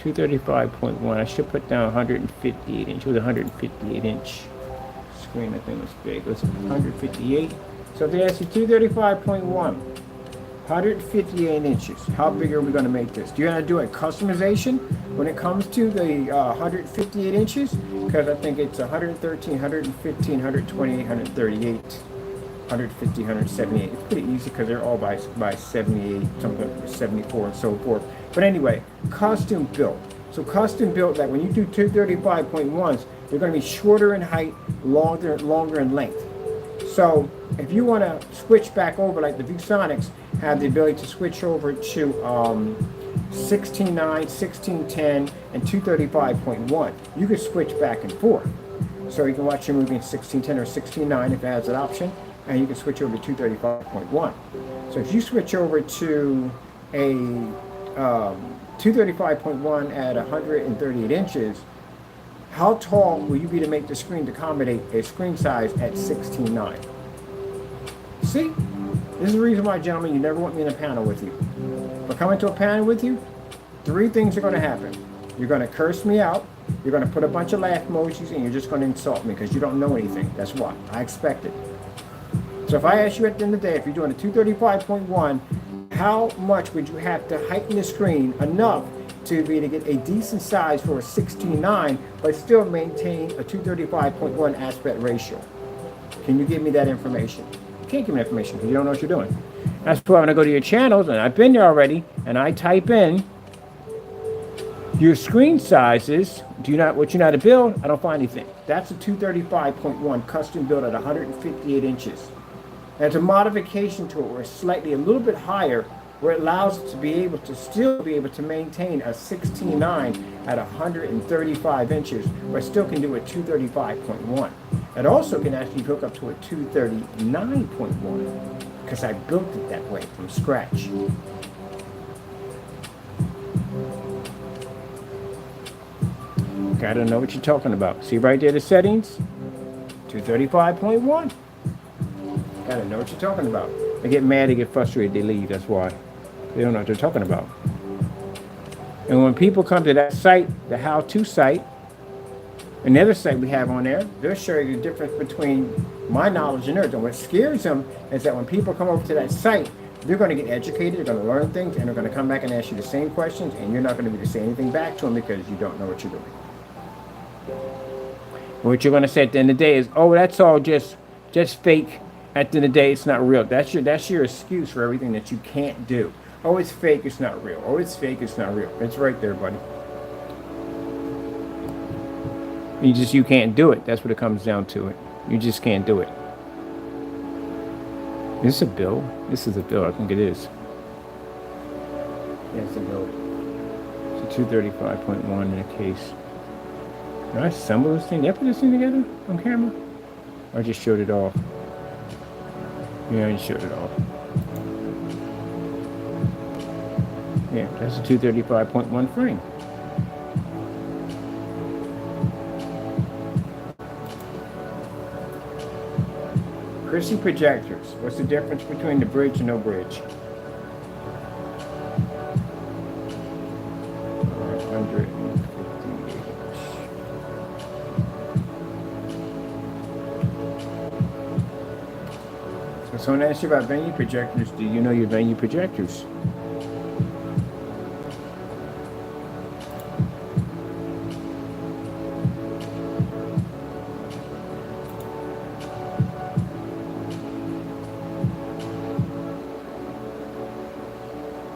235.1. I should put down 158 inch. It was 158 inch screen. I think it was big. It was 158. So if they ask you 235.1, 158 inches. How big are we going to make this? Do you want to do a customization when it comes to the 158 inches? Because I think it's 113, 115, 128, 138. 150, 178. It's pretty easy because they're all by 78, sometimes 74 and so forth. But anyway, custom built. So custom built, like when you do 235.1s, they're going to be shorter in height, longer in length. So if you want to switch back over like the ViewSonics have the ability to switch over to 16.9, 16.10, and 235.1. You can switch back and forth. So you can watch your movie in 16.10 or 16.9 if it has that option, and you can switch over to 235.1. So if you switch over to a 235.1 at 138 inches, how tall will you be to make the screen to accommodate a screen size at 16.9? See? This is the reason why, gentlemen, you never want me in a panel with you. If I come into a panel with you, 3 things are going to happen. You're going to curse me out, you're going to put a bunch of laugh emojis, and you're just going to insult me because you don't know anything. That's what I expected. So if I ask you at the end of the day, if you're doing a 235.1, how much would you have to heighten the screen enough to be able to get a decent size for a 16.9, but still maintain a 235.1 aspect ratio? Can you give me that information? You can't give me that information because you don't know what you're doing. That's why when I go to your channels, and I've been there already, and I type in your screen sizes, what you know how to build, I don't find anything. That's a 235.1 custom built at 158 inches. That's a modification to it where it's slightly a little bit higher, where it allows it to be able to still be able to maintain a 16.9 at 135 inches, but still can do a 235.1. It also can actually hook up to a 239.1 because I built it that way from scratch. Okay, I don't know what you're talking about. See right there the settings? 235.1. Gotta know what you're talking about. They get mad, they get frustrated, they leave. That's why. They don't know what they're talking about. And when people come to that site, the how-to site, another site we have on there, they'll show you the difference between my knowledge and theirs. And what scares them is that when people come over to that site, they're going to get educated, they're going to learn things, and they're going to come back and ask you the same questions, and you're not going to be able to say anything back to them because you don't know what you're doing. What you're going to say at the end of the day is, oh, that's all just fake. At the end of the day, it's not real. That's your excuse for everything that you can't do. Oh, it's fake, it's not real. Oh, it's fake, it's not real. It's right there, buddy. You can't do it. That's what it comes down to it. You just can't do it. Is this a bill? This is a bill, I think it is. Yeah, it's a bill. It's a 235.1 in a case. Did I assemble this thing? Did I put this thing together on camera? Or I just showed it off? Yeah, I just showed it off. Yeah, that's a 235.1 frame. Chrissy projectors. What's the difference between the bridge and no bridge? 158. So someone asked you about venue projectors. Do you know your venue projectors?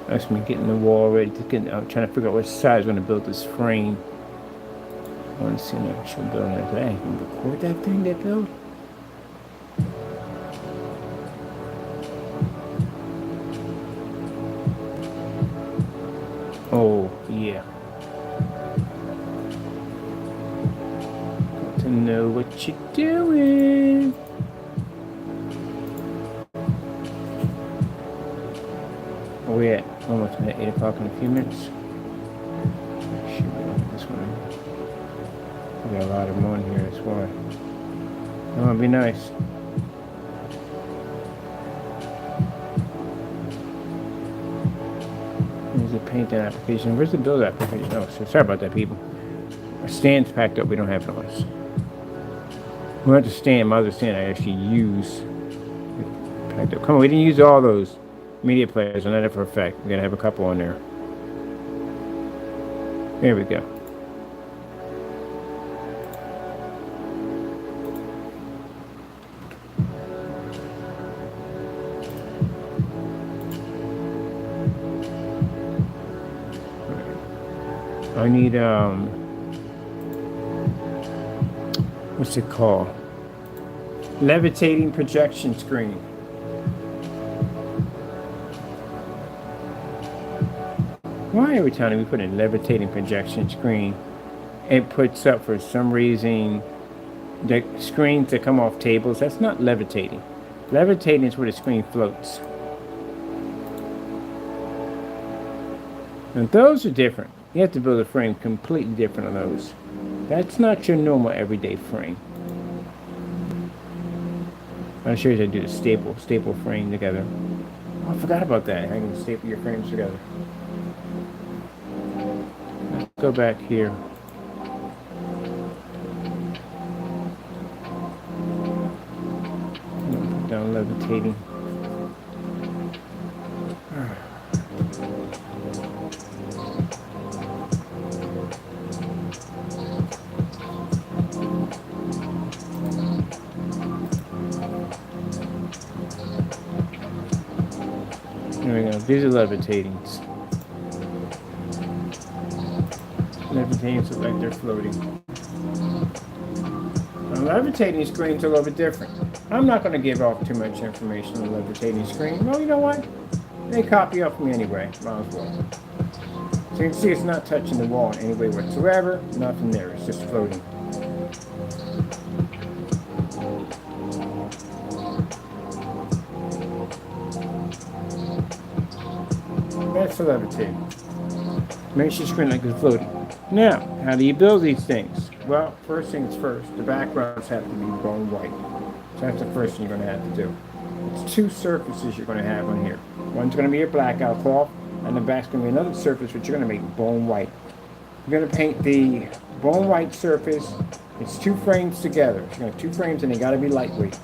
That's me getting the wall ready to get. I'm trying to figure out what size I'm going to build this frame. I want to see an actual building like that. I can record that thing they built. Oh, yeah. Got to know what you're doing. Oh, yeah. Almost at 8 o'clock in a few minutes. Shoot, this one. We got a lot of them on here, that's why. Oh, it'd be nice. There's the paint that application. Where's the build application? Oh, so sorry about that, people. Our stand's packed up. We don't have noise. We have to stand. My other stand I actually use. Packed up. Come on, we didn't use all those media players. I know that for a fact. We're gonna have a couple on there. There we go. I need what's it called? Levitating projection screen. Why every time we put in levitating projection screen, it puts up for some reason the screens that come off tables? That's not levitating. Levitating is where the screen floats. And those are different. You have to build a frame completely different on those. That's not your normal everyday frame. I'll show you how to do the staple frame together. Oh, I forgot about that. How you can staple your frames together. Let's go back here. Put down levitating. There we go. These are levitatings. Levitatings look like they're floating. Now, levitating screens are a little bit different. I'm not going to give off too much information on the levitating screen. Well, you know what? They copy off me anyway. Might as well. So you can see it's not touching the wall in any way whatsoever. Nothing there. It's just floating. That's the levitating. Makes your screen like it's floating. Now, how do you build these things? Well, first things first, the backgrounds have to be bone white. So that's the first thing you're going to have to do. It's two surfaces you're going to have on here. One's going to be your blackout cloth, and the back's going to be another surface which you're going to make bone white. You're going to paint the bone white surface. It's two frames together. You're going to have two frames, and they got to be lightweight.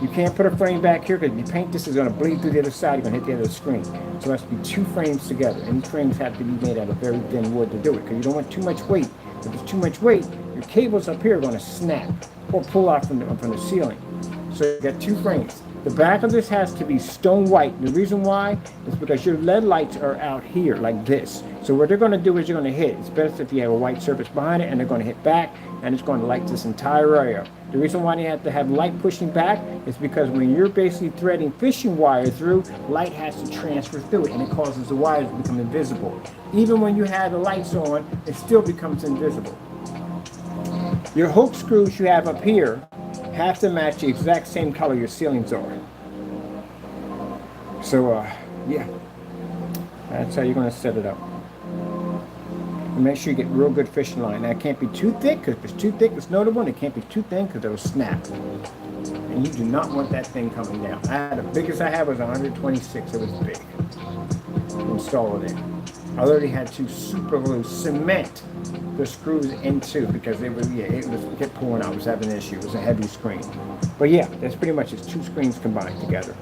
You can't put a frame back here because if you paint this, it's going to bleed through the other side. You're going to hit the other screen. So it has to be two frames together. And these frames have to be made out of very thin wood to do it because you don't want too much weight. If there's too much weight, your cables up here are going to snap or pull out from the ceiling. So you got two frames. The back of this has to be stone white. The reason why is because your LED lights are out here like this. So what they're going to do is you're going to hit. It's best if you have a white surface behind it, and they're going to hit back, and it's going to light this entire area. The reason why they have to have light pushing back is because when you're basically threading fishing wire through, light has to transfer through it, and it causes the wires to become invisible. Even when you have the lights on, it still becomes invisible. Your hook screws you have up here have to match the exact same color your ceilings are. So, yeah, that's how you're going to set it up. And make sure you get real good fishing line. Now, it can't be too thick, because if it's too thick, it's notable, and it can't be too thin, because it'll snap. And you do not want that thing coming down. The biggest I had was 126. It was big. Install it in. I already had to super glue cement the screws into because it kept pulling out. I was having an issue. It was a heavy screen. But yeah, that's pretty much it's two screens combined together.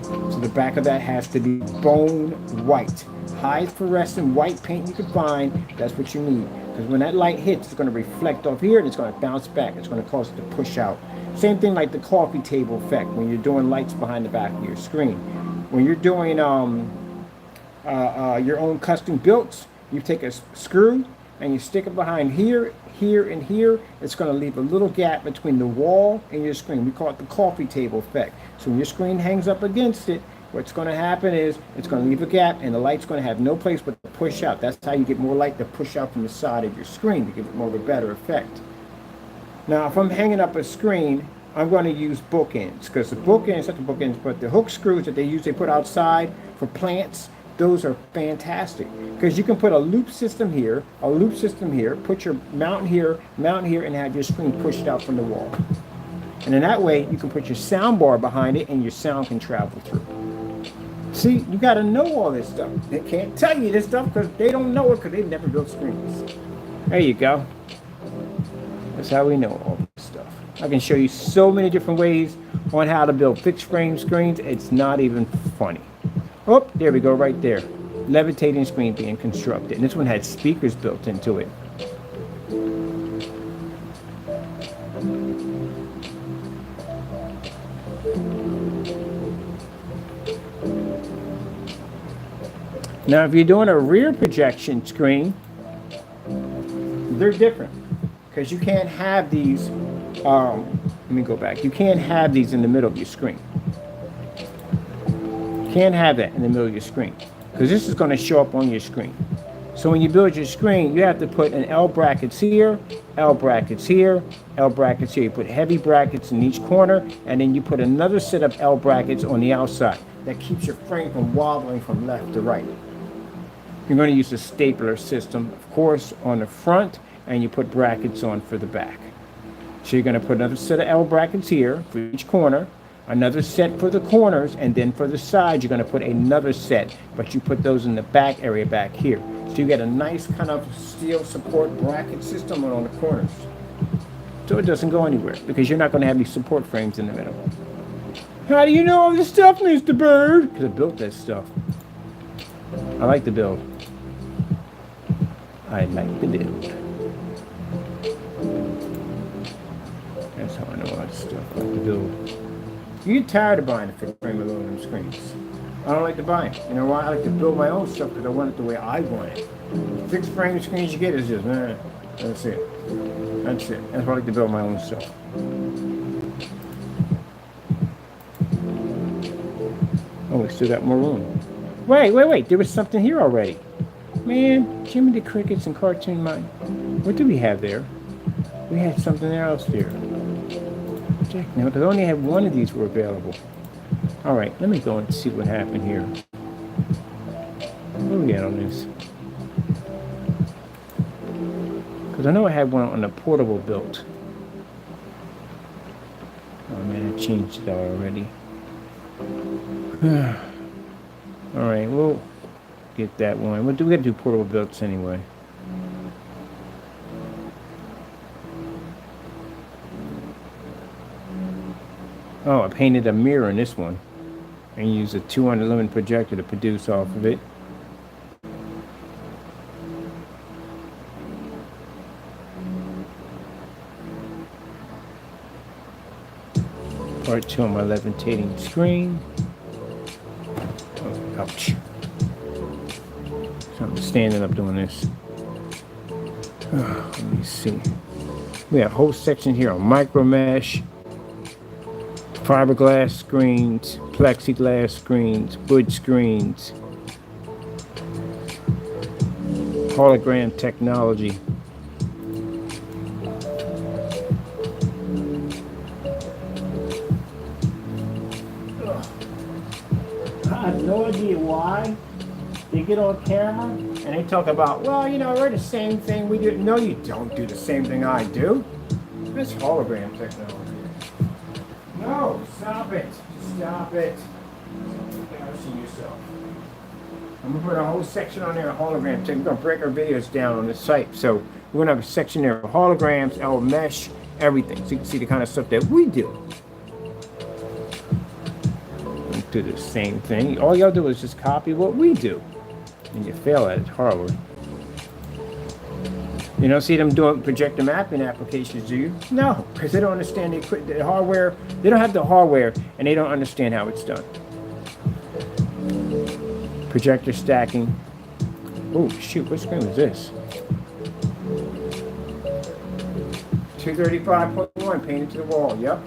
So the back of that has to be bone white. High fluorescent white paint you can find, that's what you need. Because when that light hits, it's going to reflect off here and it's going to bounce back. It's going to cause it to push out. Same thing like the coffee table effect when you're doing lights behind the back of your screen. When you're doing your own custom builds, you take a screw and you stick it behind here, here, and here. It's going to leave a little gap between the wall and your screen. We call it the coffee table effect. So when your screen hangs up against it, what's going to happen is it's going to leave a gap and the light's going to have no place but to push out. That's how you get more light to push out from the side of your screen to give it more of a better effect. Now, if I'm hanging up a screen, I'm going to use bookends because the bookends, not the bookends, but the hook screws that they usually put outside for plants, those are fantastic because you can put a loop system here, put your mount here, and have your screen pushed out from the wall. And in that way, you can put your sound bar behind it and your sound can travel through. See, you got to know all this stuff. They can't tell you this stuff because they don't know it because they've never built screens. There you go. That's how we know all this stuff. I can show you so many different ways on how to build fixed frame screens. It's not even funny. Oh, there we go, right there. Levitating screen being constructed. And this one had speakers built into it. Now, if you're doing a rear projection screen, they're different because you can't have these. Let me go back. You can't have these in the middle of your screen. Can't have that in the middle of your screen because this is going to show up on your screen. So when you build your screen, you have to put an L brackets here, L brackets here, L brackets here. You put heavy brackets in each corner, and then you put another set of L brackets on the outside. That keeps your frame from wobbling from left to right. You're going to use a stapler system, of course, on the front, and you put brackets on for the back. So you're going to put another set of L brackets here for each corner, another set for the corners, and then for the sides, you're going to put another set, but you put those in the back area back here. So you get a nice kind of steel support bracket system on the corners. So it doesn't go anywhere, because you're not going to have these support frames in the middle. How do you know all this stuff, Mr. Bird? Because I built that stuff. I like to build. I like to build. That's how I know all this stuff. I like to build. You get tired of buying a fixed frame aluminum screens. I don't like to buy them. You know why? I like to build my own stuff because I want it the way I want it. Fixed frame screens you get is just, that's it. That's it. That's why I like to build my own stuff. Oh, we still got more room. Wait. There was something here already. Man, Jimmy the Crickets and Cartoon Mind. What do we have there? We had something else there. Check now, because I only had one of these were available. All right, let me go and see what happened here. What do we got on this? Because I know I had one on the portable built. Oh man, I changed it already. All right, we'll get that one. We got to do portable builds anyway. Oh, I painted a mirror in this one and used a 200 lumen projector to produce off of it. Part 2 on my levitating screen. Oh, ouch. So I'm standing up doing this. Oh, let me see. We have a whole section here on micro mesh, fiberglass screens, plexiglass screens, wood screens, hologram technology. I have no idea why they get on camera and they talk about, well, you know, we're the same thing we do. No, you don't do the same thing I do. That's hologram technology. No, stop it. Stop it. Embarrassing yourself. I'm going to put a whole section on there of hologram tech. We're going to break our videos down on the site. So we're going to have a section there of holograms, L mesh, everything. So you can see the kind of stuff that we do. Do the same thing. All y'all do is just copy what we do, and you fail at it horribly. You don't see them doing projector mapping applications, do you? No, because they don't understand the hardware. They don't have the hardware, and they don't understand how it's done. Projector stacking. Oh shoot! What screen was this? 235.1 painted to the wall. Yep.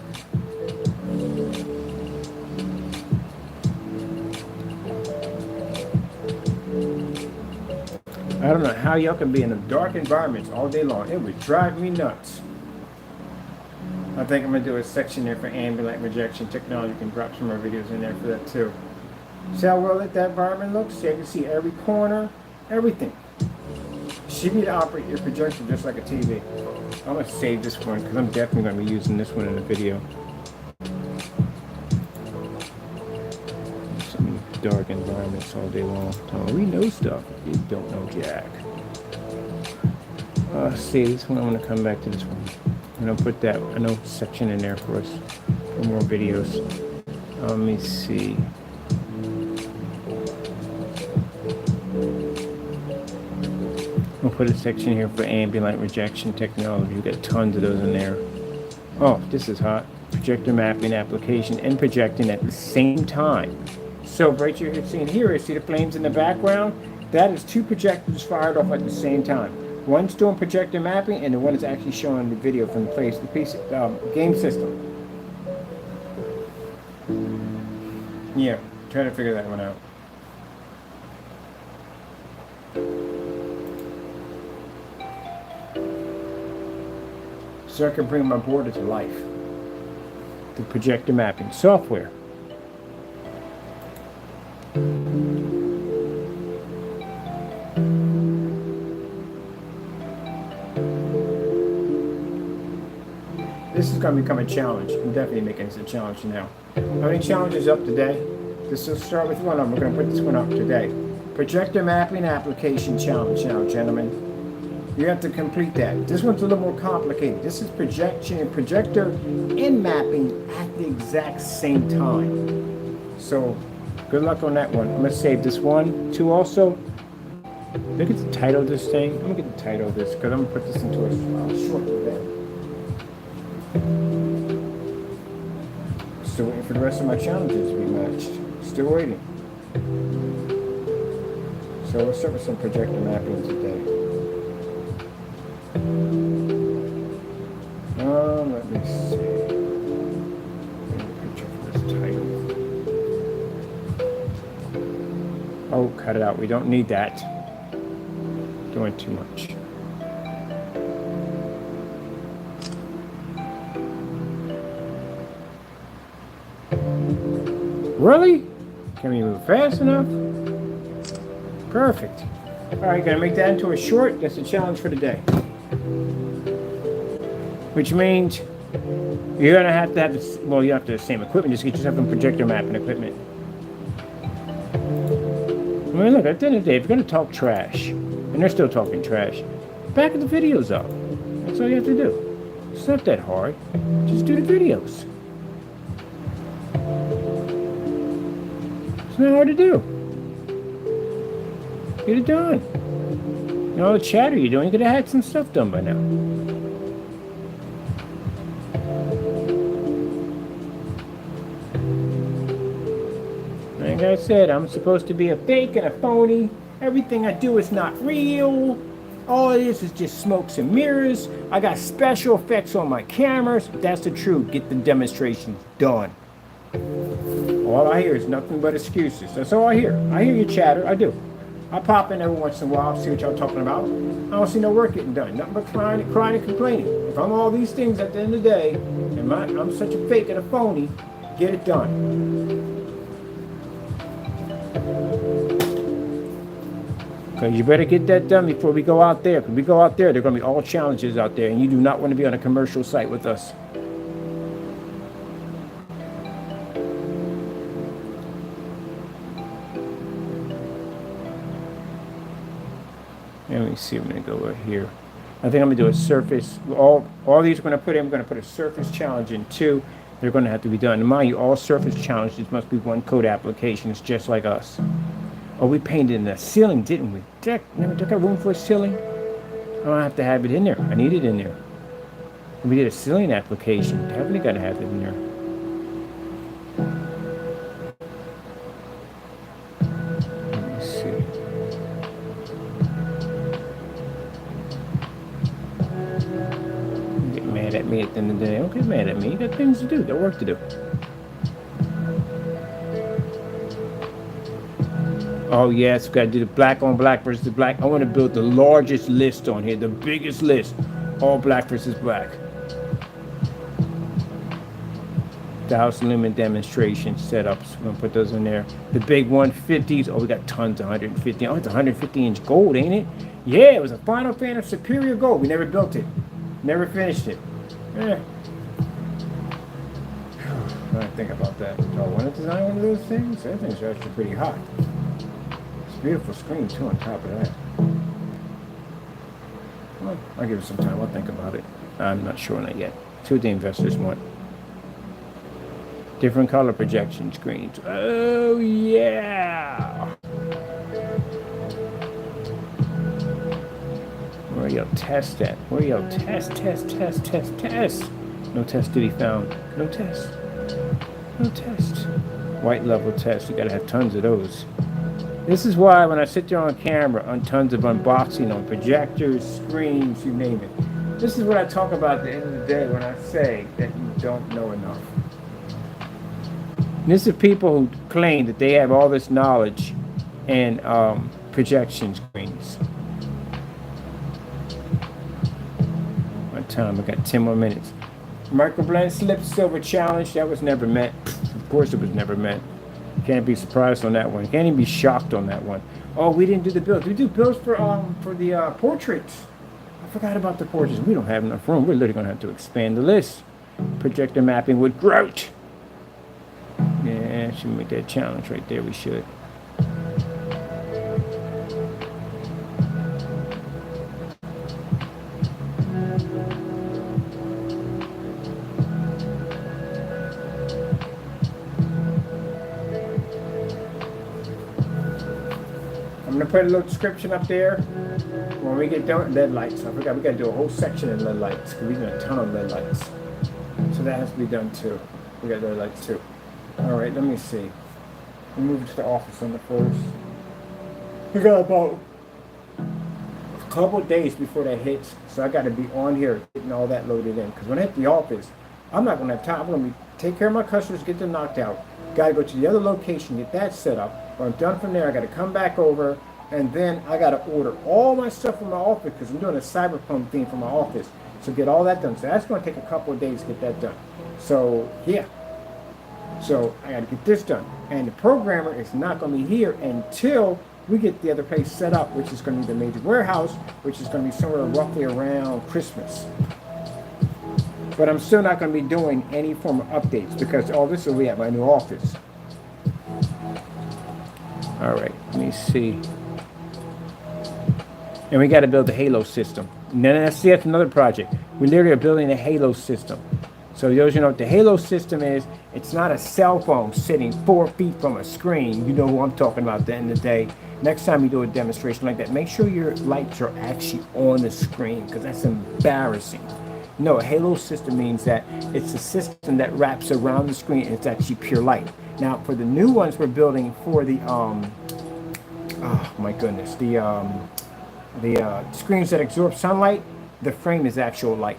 I don't know how y'all can be in dark environments all day long. It would drive me nuts. I think I'm going to do a section there for ambient rejection technology. You can drop some more videos in there for that too. See how well that environment looks? So you can see every corner, everything. Should be to operate your projector just like a TV. I'm going to save this one because I'm definitely going to be using this one in the video. Dark environments all day long. Oh, we know stuff. You don't know jack. See, this one, I'm going to come back to this one. I'm going to put that section in there for us for more videos. Let me see. We'll put a section here for ambient rejection technology. We've got tons of those in there. Oh, this is hot. Projector mapping application and projecting at the same time. So right here, you're seeing here, see the flames in the background? That is two projectors fired off at the same time. One's doing projector mapping, and the one is actually showing the video from the game system. Yeah, trying to figure that one out. so I can bring my border to life. The projector mapping software. This is going to become a challenge. I'm definitely making this a challenge now. How many challenges up today? This will start with one of them. We're going to put this one up today. Projector mapping application challenge now, gentlemen. You have to complete that. This one's a little more complicated. This is projector and mapping at the exact same time. So, good luck on that one. I'm going to save this one, too, also. Look at the title of this thing. I'm going to get the title of this because I'm going to put this into a short event. Still waiting for the rest of my challenges to be matched. Still waiting. So let's start with some projector mapping today. Let me see. Let me picture for this title. Oh, cut it out. We don't need that. Doing too much. Really? Can we move fast enough? Perfect. All right, gonna make that into a short. That's a challenge for the day. Which means you're gonna have to have this, well, you have to have the same equipment. Just get yourself some projector mapping equipment. I mean, look, at the end of the day, if you're gonna talk trash, and they're still talking trash, back the videos up. That's all you have to do. It's not that hard. Just do the videos. It's not hard to do. Get it done. You know, all the chatter you're doing, you could have had some stuff done by now. Like I said, I'm supposed to be a fake and a phony. Everything I do is not real. All it is just smokes and mirrors. I got special effects on my cameras. That's the truth. Get the demonstrations done. All I hear is nothing but excuses. That's all I hear. I hear you chatter. I do. I pop in every once in a while, see what y'all talking about. I don't see no work getting done. Nothing but crying and complaining. If I'm all these things at the end of the day, and I'm such a fake and a phony, get it done. Because you better get that done before we go out there. Because we go out there, there are going to be all challenges out there, and you do not want to be on a commercial site with us. Let me see, I'm going to go over here. I think I'm going to do a surface. All these we're going to put in, we're going to put a surface challenge in too. They're going to have to be done. And mind you, all surface challenges must be one code applications, just like us. Oh, we painted in the ceiling, didn't we? Never took out room for a ceiling. I don't have to have it in there. I need it in there. We did a ceiling application. Definitely got to have it in there. Let me see. You get mad at me at the end of the day. Don't get mad at me. You got things to do. Got work to do. Oh yes, we got to do the black on black versus black. I want to build the largest list on here, the biggest list, all black versus black. The house lumen demonstration setups. I'm gonna put those in there. The big 150s. Oh, we got tons of 150. Oh, it's 150-inch gold, ain't it? Yeah, it was a Final Fantasy Superior Gold. We never built it, never finished it. I think about that. Do I want to design one of those things? That thing's actually pretty hot. Beautiful screen too on top of that. Well, I'll give it some time. I'll think about it. I'm not sure on that yet. See what the investors want. Different color projection screens. Oh yeah! Where y'all test at? Where y'all test? No test to be found. No test. No test. White level test. You gotta have tons of those. This is why when I sit there on camera on tons of unboxing on projectors, screens, you name it. This is what I talk about at the end of the day when I say that you don't know enough. And this is people who claim that they have all this knowledge and projection screens. I time. I got 10 more minutes. Microblend slip silver challenge. That was never met. Of course it was never met. Can't be surprised on that one. Can't even be shocked on that one. Oh, we didn't do the builds. We do builds for the portraits. I forgot about the portraits. We don't have enough room. We're literally going to have to expand the list. Projector mapping with grout. Yeah, should make that challenge right there. We should. I'm gonna put a little description up there. When we get done, lead lights. I forgot we gotta do a whole section in lead lights because we did a ton of lead lights. So that has to be done too. We got lead lights too. All right, let me see. We'll move to the office on the first. We got about a couple days before that hits, so I got to be on here getting all that loaded in. Because when I hit the office, I'm not gonna have time. I'm gonna take care of my customers, get them knocked out. Gotta go to the other location, get that set up. When I'm done from there, I gotta come back over, and then I gotta order all my stuff from my office because I'm doing a cyberpunk theme for my office. So get all that done. So that's gonna take a couple of days to get that done. So yeah. So I gotta get this done. And the programmer is not gonna be here until we get the other place set up, which is gonna be the major warehouse, which is gonna be somewhere roughly around Christmas. But I'm still not going to be doing any form of updates because all this will be at my new office. All right, let me see. And we got to build the Halo system. And then that's another project. We literally are building a Halo system. So those you know what the Halo system is, it's not a cell phone sitting 4 feet from a screen. You know who I'm talking about at the end of the day. Next time you do a demonstration like that, make sure your lights are actually on the screen because that's embarrassing. No, a halo system means that it's a system that wraps around the screen and it's actually pure light. Now, for the new ones we're building for the, oh my goodness, the screens that absorb sunlight, the frame is actual light.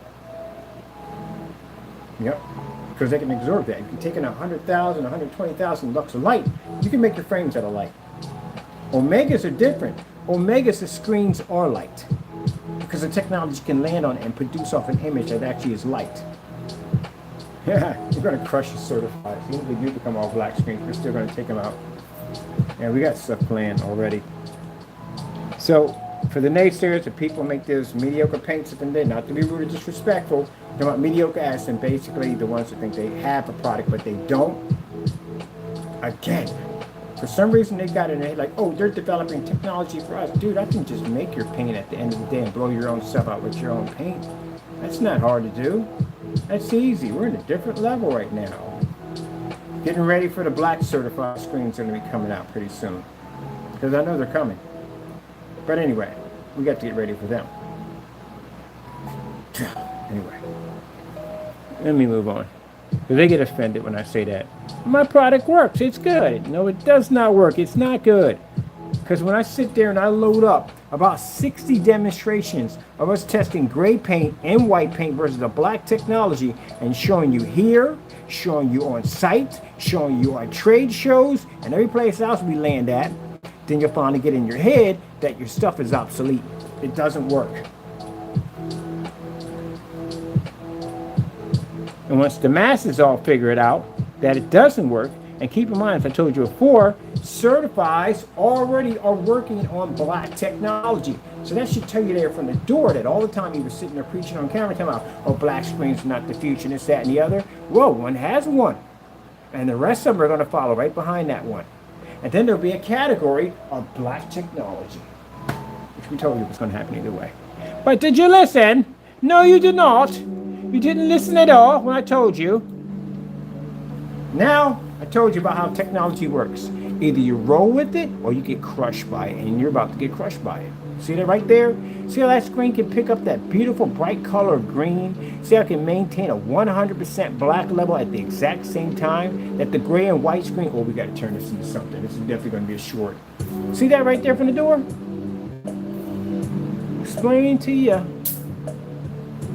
Yep, because they can absorb that. If you're taking 100,000, 120,000 lux of light, you can make your frames out of light. Omegas are different. Omegas, the screens are light. Because the technology can land on it and produce off an image that actually is light. Yeah, we're going to crush the certified. Even if they do become all black screens, we're still going to take them out. And we got stuff planned already. So, for the naysayers, the people make those mediocre paints up in there, not to be rude or disrespectful, talking about mediocre as and basically the ones that think they have a product but they don't. Again, for some reason they got it and they're like, oh, they're developing technology for us. Dude, I can just make your paint at the end of the day and blow your own stuff out with your own paint. That's not hard to do. That's easy. We're in a different level right now. Getting ready for the black certified screens are going to be coming out pretty soon. Because I know they're coming. But anyway, we got to get ready for them. Anyway, let me move on. Because they get offended when I say that. My product works. It's good. No, it does not work. It's not good. Because when I sit there and I load up about 60 demonstrations of us testing gray paint and white paint versus the black technology and showing you here, showing you on site, showing you at trade shows, and every place else we land at, then you'll finally get in your head that your stuff is obsolete. It doesn't work. And once the masses all figure it out that it doesn't work, and keep in mind, as I told you before, certifies already are working on black technology. So that should tell you there from the door that all the time you were sitting there preaching on camera, talking about, oh, black screens are not the future, this, that, and the other. Whoa, one has one. And the rest of them are going to follow right behind that one. And then there'll be a category of black technology, which we told you was going to happen either way. But did you listen? No, you did not. You didn't listen at all when I told you. Now, I told you about how technology works. Either you roll with it or you get crushed by it, and you're about to get crushed by it. See that right there? See how that screen can pick up that beautiful bright color of green? See how it can maintain a 100% black level at the exact same time that the gray and white screen? Oh, we got to turn this into something. This is definitely going to be a short. See that right there from the door? Explain to you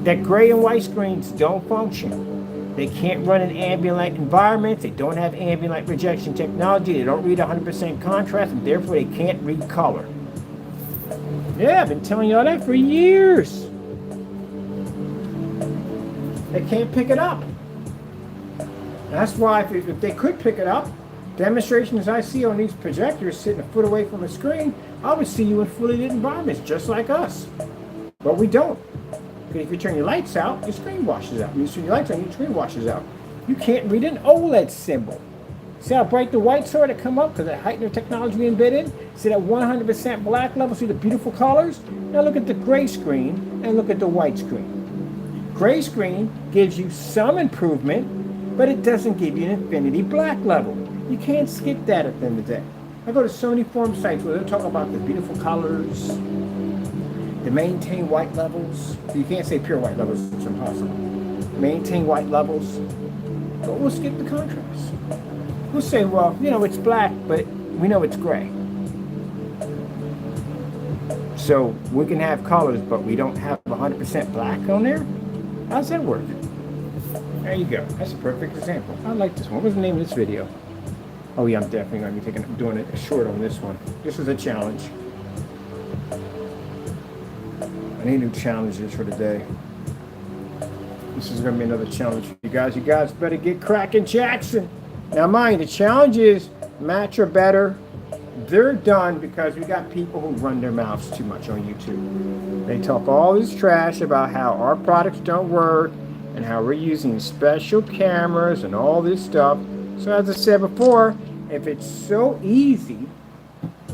that gray and white screens don't function. They can't run in ambient light environments. They don't have ambient light rejection technology. They don't read 100% contrast, and therefore they can't read color. Yeah, I've been telling you all that for years. They can't pick it up. That's why if they could pick it up, demonstrations I see on these projectors sitting a foot away from the screen, I would see you in fully lit environments just like us. But we don't. Because if you turn your lights out, your screen washes out. When you turn your lights on, your screen washes out. You can't read an OLED symbol. See how bright the whites are that come up because that heightener technology embedded? See that 100% black level? See the beautiful colors? Now look at the gray screen and look at the white screen. Gray screen gives you some improvement, but it doesn't give you an infinity black level. You can't skip that at the end of the day. I go to so many forum sites where they're talking about the beautiful colors, the maintain white levels. You can't say pure white levels, it's impossible. Maintain white levels, but we'll skip the contrast. We'll say, well, you know, it's black, but we know it's gray. So we can have colors, but we don't have 100% black on there? How's that work? There you go. That's a perfect example. I like this one. What was the name of this video? Oh yeah, I'm definitely going to be doing a short on this one. This is a challenge. I need new challenges for today. This is going to be another challenge for you guys. You guys better get cracking, Jackson. Now mind, the challenge is match or better. They're done because we got people who run their mouths too much on YouTube. They talk all this trash about how our products don't work and how we're using special cameras and all this stuff. So as I said before, if it's so easy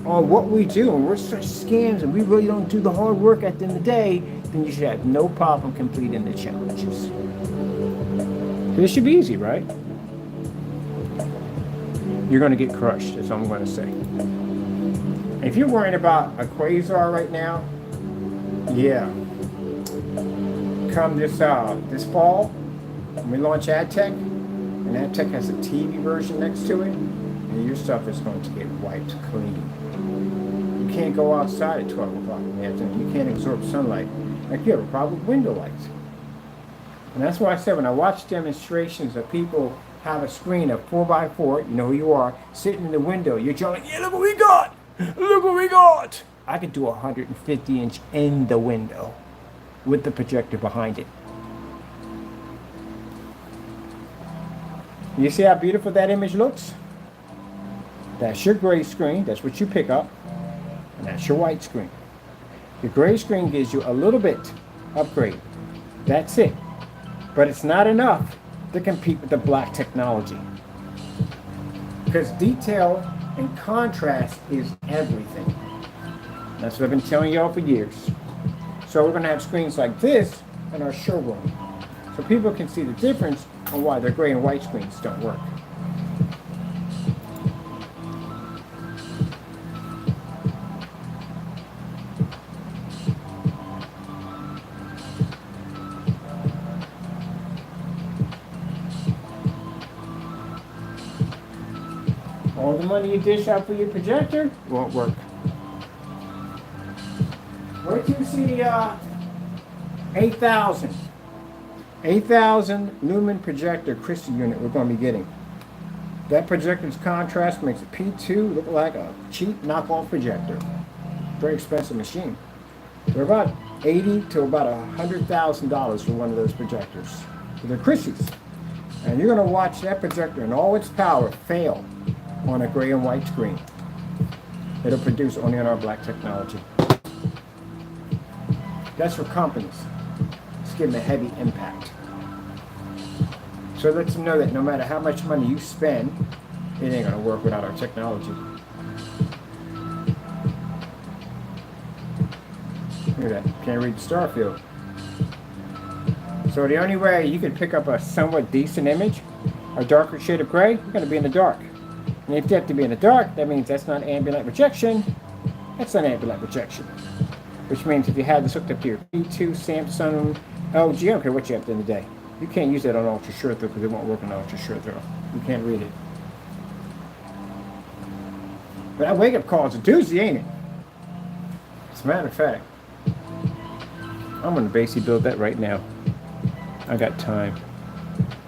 on what we do and we're such scams and we really don't do the hard work at the end of the day, then you should have no problem completing the challenges. This should be easy, right? You're going to get crushed, that's all I'm going to say. If you're worrying about a quasar right now, yeah. Come this fall, when we launch AdTech, and AdTech has a TV version next to it, and your stuff is going to get wiped clean. You can't go outside at 12 o'clock in the afternoon. You can't absorb sunlight. Like you have a problem with window lights. And that's why I said when I watch demonstrations of people have a screen of 4x4, you know who you are, sitting in the window, you're yelling, yeah, look what we got! Look what we got! I could do 150-inch in the window with the projector behind it. You see how beautiful that image looks? That's your gray screen, that's what you pick up, and that's your white screen. The gray screen gives you a little bit upgrade. That's it. But it's not enough to compete with the black technology. Because detail and contrast is everything. That's what I've been telling y'all for years. So we're going to have screens like this in our showroom. So people can see the difference on why their gray and white screens don't work. All the money you dish out for your projector won't work. Where do you see the 8,000 lumen projector crystal unit we're going to be getting? That projector's contrast makes a P2 look like a cheap knockoff projector. Very expensive machine. They're about $80,000 to about $100,000 for one of those projectors. So they're crystals. And you're going to watch that projector in all its power fail on a gray and white screen. It'll produce only on our black technology. That's for companies. It's giving a heavy impact. So it lets them know that no matter how much money you spend, it ain't gonna work without our technology. Look at that, can't read the star field. So the only way you can pick up a somewhat decent image, a darker shade of gray, you're gonna be in the dark. And if you have to be in the dark, that means that's not ambient light rejection. That's not ambient light rejection. Which means if you have this hooked up to your P2, Samsung, LG, I don't care what you have at the end of the day. You can't use that on ultra short throw because it won't work on ultra short throw. You can't read it. But that wake up call is a doozy, ain't it? As a matter of fact, I'm going to basically build that right now. I got time.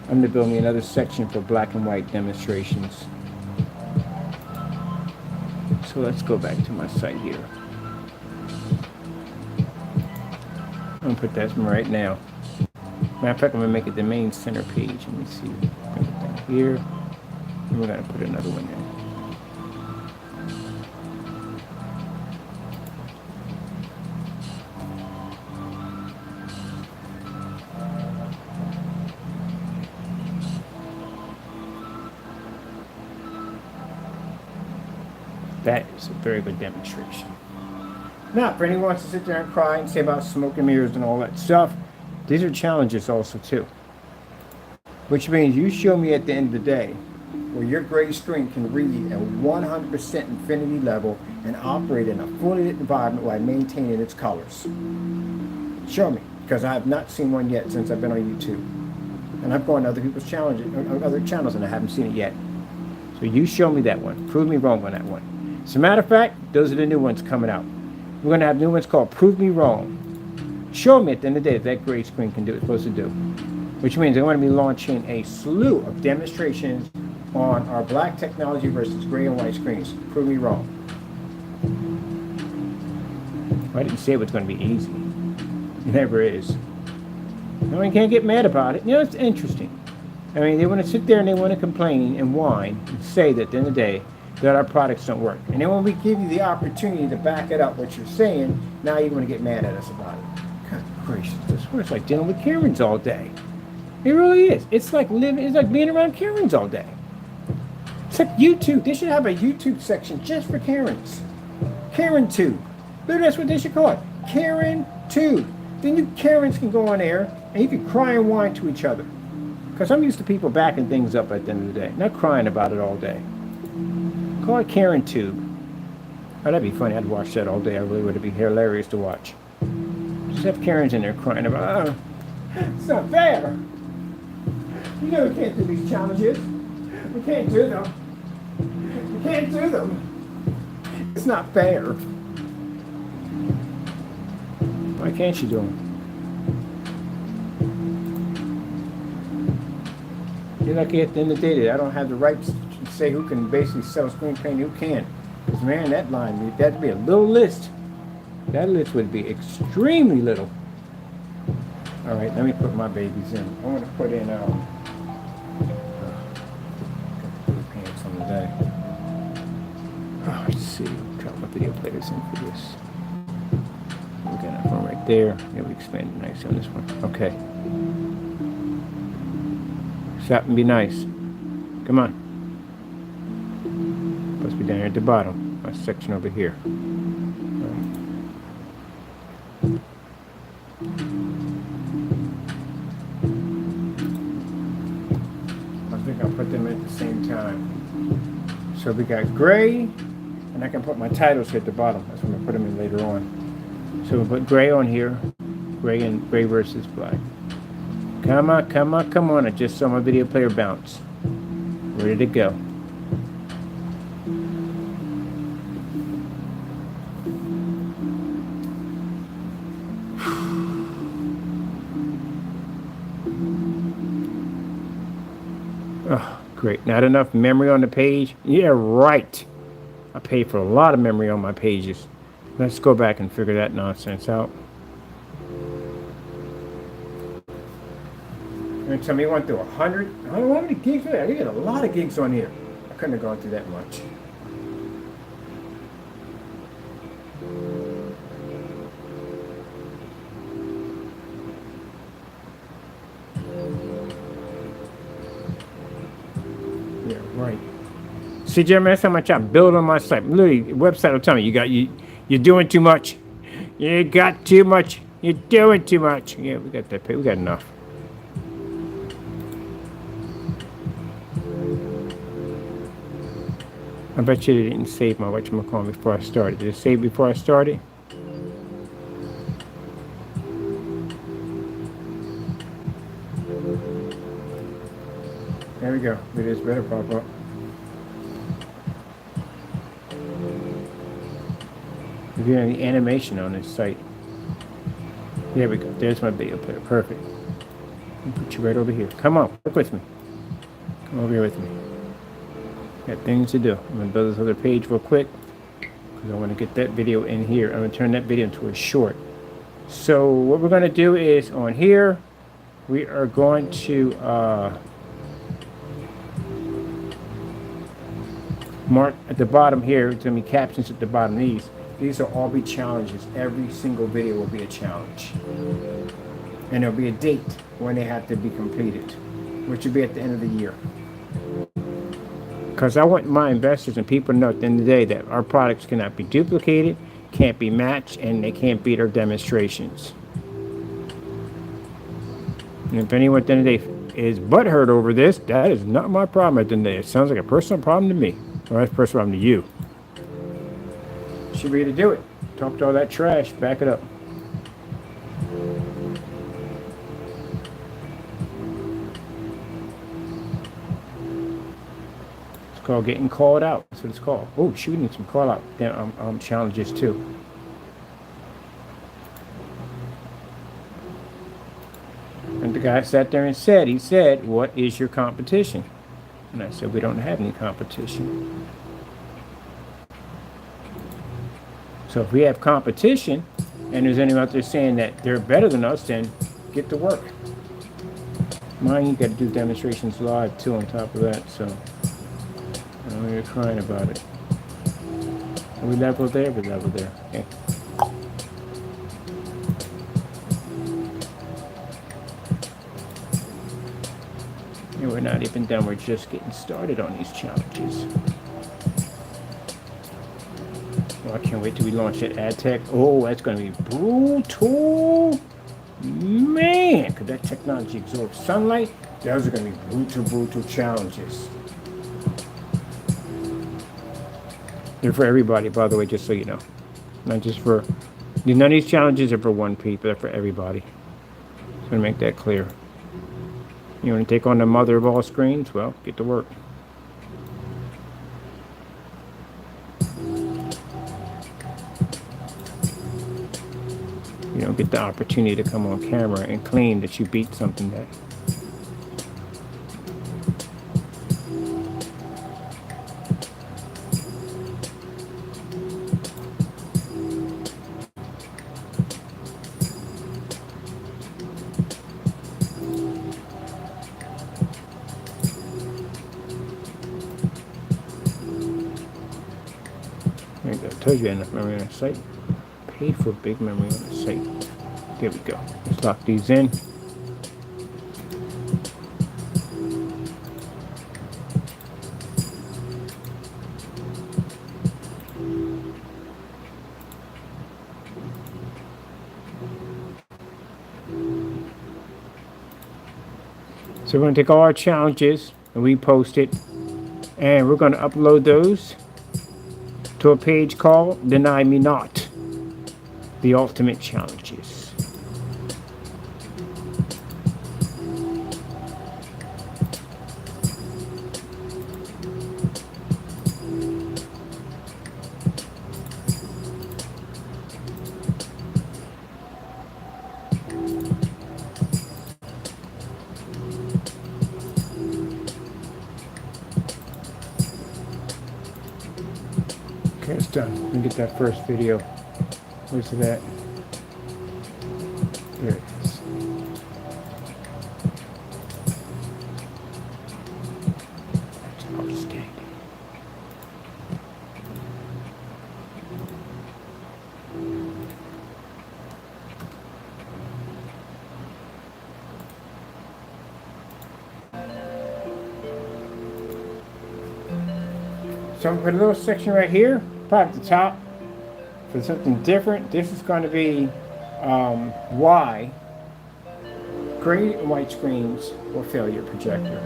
I'm going to build me another section for black and white demonstrations. So let's go back to my site here. I'm going to put that right now. Matter of fact, I'm gonna make it the main center page. Let me see. Bring it down here. And we're gonna put another one in. That is a very good demonstration. Now, if anyone wants to sit there and cry and say about smoke and mirrors and all that stuff, these are challenges also too. Which means you show me at the end of the day where your gray screen can read at 100% infinity level and operate in a fully lit environment while maintaining its colors. Show me, because I have not seen one yet since I've been on YouTube. And I've gone to other people's challenges, other channels, and I haven't seen it yet. So you show me that one. Prove me wrong on that one. As a matter of fact, those are the new ones coming out. We're going to have new ones called Prove Me Wrong. Show me at the end of the day if that gray screen can do what it's supposed to do. Which means I'm going to be launching a slew of demonstrations on our black technology versus gray and white screens. Prove me wrong. I didn't say it was going to be easy. It never is. No one can't get mad about it. You know, it's interesting. I mean, they want to sit there and they want to complain and whine and say that at the end of the day that our products don't work. And then when we give you the opportunity to back it up what you're saying, now you're going to get mad at us about it. God gracious, it's like dealing with Karens all day. It really is. It's like being around Karens all day. It's like YouTube. They should have a YouTube section just for Karens. Karen Tube. Maybe that's what they should call it. Karen Tube. Then you Karens can go on air and you can cry and whine to each other. Because I'm used to people backing things up at the end of the day, not crying about it all day. Call it Karen Tube. Oh, that'd be funny. I'd watch that all day. I really would. It'd be hilarious to watch. Just have Karens in there crying about, oh, it's not fair. You know we can't do these challenges. We can't do them. We can't do them. It's not fair. Why can't you do them? You're lucky at the end of the day that I don't have the rights to say who can basically sell screen paint and who can't. Because man, that line, that'd be a little list. That list would be extremely little. All right, let me put my babies in. I want to put in pants on today. Oh, let's see. Drop my video players in for this. We got that one right there. Yeah, we expanded nicely on this one. Okay. Stop and be nice. Come on. Supposed to be down here at the bottom. My section over here. I think I'll put them at the same time. So we got gray, and I can put my titles here at the bottom. That's when I put them in later on. So we'll put gray on here. Gray and gray versus black. Come on, come on, come on. I just saw my video player bounce. Ready to go. Oh, great. Not enough memory on the page? Yeah, right. I pay for a lot of memory on my pages. Let's go back and figure that nonsense out. You're tell me you went through 100? I don't know how many gigs are there. You got a lot of gigs on here. I couldn't have gone through that much. Yeah, right. See, Jeremy, that's how much I build on my site. Literally, the website will tell me you're doing too much. You got too much. You're doing too much. Yeah, we got that pay. We got enough. I bet you they didn't save my whatchamacallit before I started. Did it save before I started? There we go. It is better pop up. If you have any animation on this site. There we go. There's my video player. Perfect. I'll put you right over here. Come on. Work with me. Come over here with me. Got things to do. I'm going to build this other page real quick because I want to get that video in here. I'm going to turn that video into a short. So what we're going to do is on here, we are going to mark at the bottom here. It's going to be captions at the bottom of these. These will all be challenges. Every single video will be a challenge. And there'll be a date when they have to be completed, which will be at the end of the year. Because I want my investors and people to know at the end of the day that our products cannot be duplicated, can't be matched, and they can't beat our demonstrations. And if anyone at the end of the day is butthurt over this, that is not my problem at the end of the day. It sounds like a personal problem to me. Or that's a personal problem to you. Should be able to do it. Talk to all that trash, back it up. It's called getting called out. That's what it's called. Oh, shoot, we need some call out challenges too. And the guy sat there and said, he said, what is your competition? And I said, we don't have any competition. So if we have competition, and there's anyone out there saying that they're better than us, then get to work. Mine, you got to do demonstrations live too on top of that, so I know you're crying about it. Are we level there? We're level there. Okay. And we're not even done. We're just getting started on these challenges. Well, I can't wait till we launch that ad tech. Oh, that's going to be brutal. Man, because that technology absorbs sunlight. Those are going to be brutal, brutal challenges. They're for everybody, by the way, just so you know. Not just for... None of these challenges are for one people. They're for everybody. Just going to make that clear. You want to take on the mother of all screens? Well, get to work. You don't get the opportunity to come on camera and claim that you beat something that... I told you enough memory on the site. Paid for big memory on the site. There we go. Let's lock these in. So we're going to take all our challenges and we post it, and we're going to upload those to a page called Deny Me Not, the Ultimate Challenges. Okay, it's done. Let me get that first video. Where's it at? There it is. That's outstanding. So for the little section right here, probably at the top, for something different, this is going to be why gray and white screens or failure projector.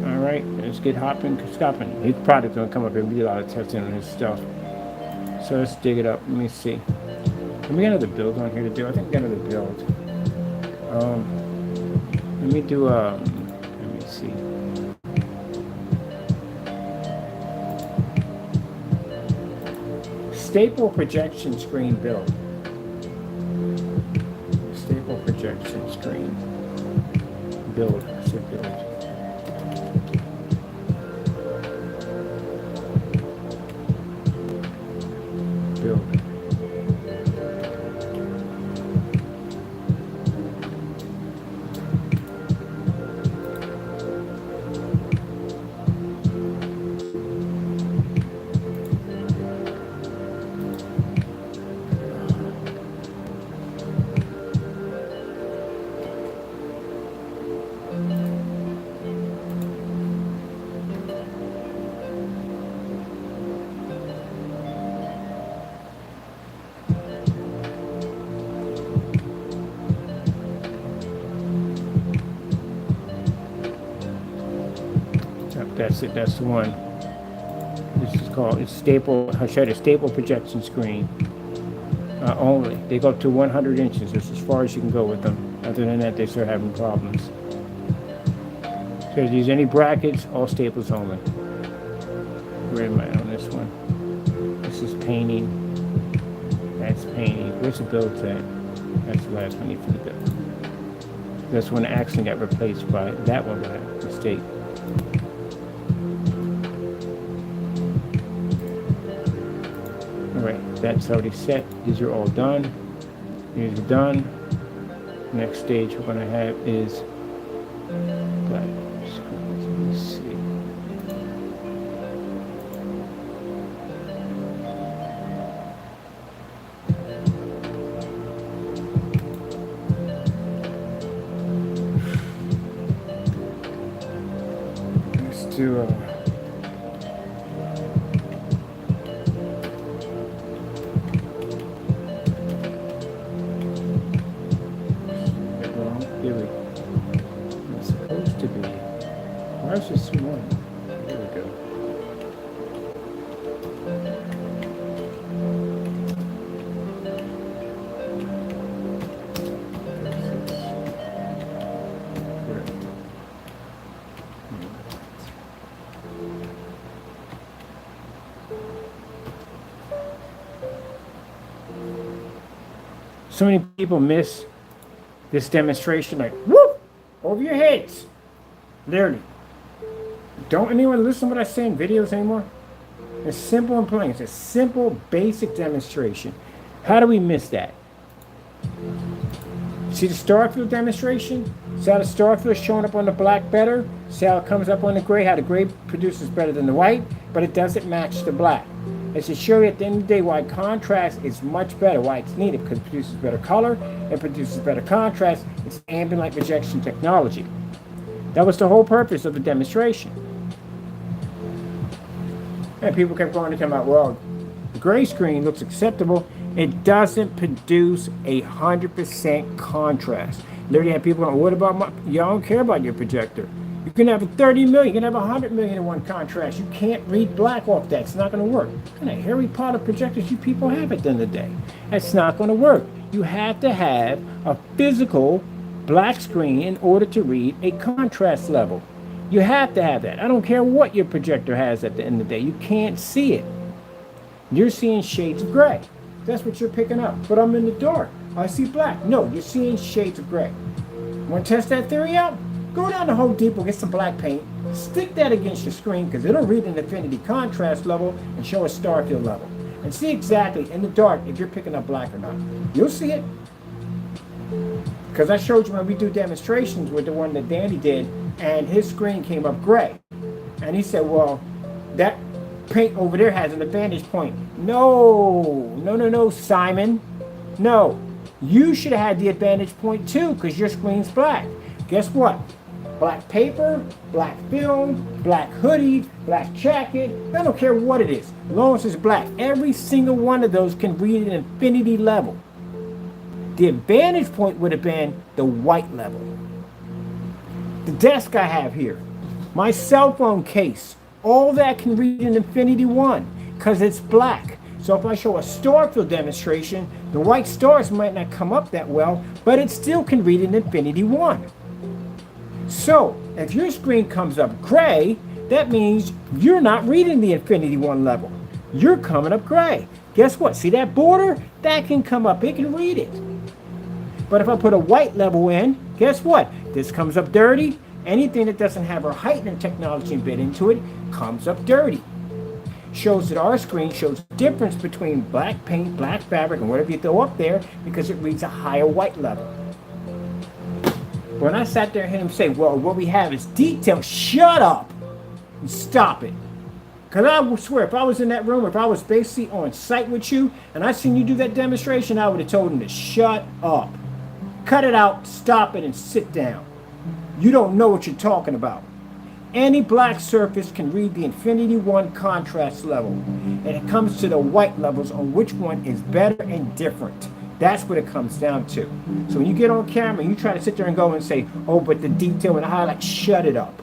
All right, let's get hopping, stopping. His product's going to come up and be a lot of testing on his stuff. So let's dig it up. Let me see. Have we got another build on here to do? I think we got another build. Let me do let me see. Staple projection screen build. Staple projection screen build. I said build. Build. that's it. That's the one. This is called, it's staple, I showed a staple projection screen only. They go up to 100 inches. That's as far as you can go with them. Other than that, they start having problems. So if you use any brackets, all staples only. Where am I on this one? This is painting. That's painting. Where's the build at? That's the last one you for the build. This one actually got replaced by that one by mistake. Alright, that's already set. These are all done. These are done. Next stage we're going to have is black. Let's see. Let's do where's this one? There we go. So many people miss this demonstration, like, whoop, over your heads. Literally. Don't anyone listen to what I say in videos anymore? It's simple and plain. It's a simple, basic demonstration. How do we miss that? See the star field demonstration? See how the star field is showing up on the black better? See how it comes up on the gray? How the gray produces better than the white, but it doesn't match the black. It's to show you at the end of the day why contrast is much better, why it's needed, because it produces better color, it produces better contrast. It's ambient light projection technology. That was the whole purpose of the demonstration. And people kept going to come out, well, the gray screen looks acceptable. It doesn't produce 100% contrast. Literally had people going, what about y'all don't care about your projector. You can have a 30 million, you can have 100 million in one contrast. You can't read black off that. It's not going to work. What kind of Harry Potter projectors you people have at the end of the day? That's not going to work. You have to have a physical black screen in order to read a contrast level. You have to have that. I don't care what your projector has at the end of the day. You can't see it. You're seeing shades of gray. That's what you're picking up. But I'm in the dark. I see black. No, you're seeing shades of gray. Want to test that theory out? Go down to Home Depot, get some black paint, stick that against your screen because it'll read an infinity contrast level and show a star field level. And see exactly in the dark if you're picking up black or not. You'll see it. Because I showed you when we do demonstrations with the one that Danny did, and his screen came up gray. And he said, well, that paint over there has an advantage point. No, Simon. No. You should have had the advantage point too, because your screen's black. Guess what? Black paper, black film, black hoodie, black jacket. I don't care what it is. As long as it's black. Every single one of those can read an infinity level. The advantage point would have been the white level. The desk I have here, my cell phone case, all that can read an infinity 1 because it's black. So if I show a star field demonstration, the white stars might not come up that well, but it still can read an infinity 1. So if your screen comes up gray, that means you're not reading the infinity 1 level. You're coming up gray. Guess what? See that border? That can come up. It can read it. But if I put a white level in, guess what? This comes up dirty. Anything that doesn't have our heightening technology embedded into it comes up dirty. Shows that our screen shows the difference between black paint, black fabric, and whatever you throw up there because it reads a higher white level. When I sat there and heard him say, well, what we have is detail, shut up and stop it. Because I will swear, if I was in that room, if I was basically on site with you and I seen you do that demonstration, I would have told him to shut up. Cut it out, stop it, and sit down. You don't know what you're talking about. Any black surface can read the infinity 1 contrast level. And it comes to the white levels on which one is better and different. That's what it comes down to. So when you get on camera and you try to sit there and go and say, oh, but the detail and the highlight, shut it up.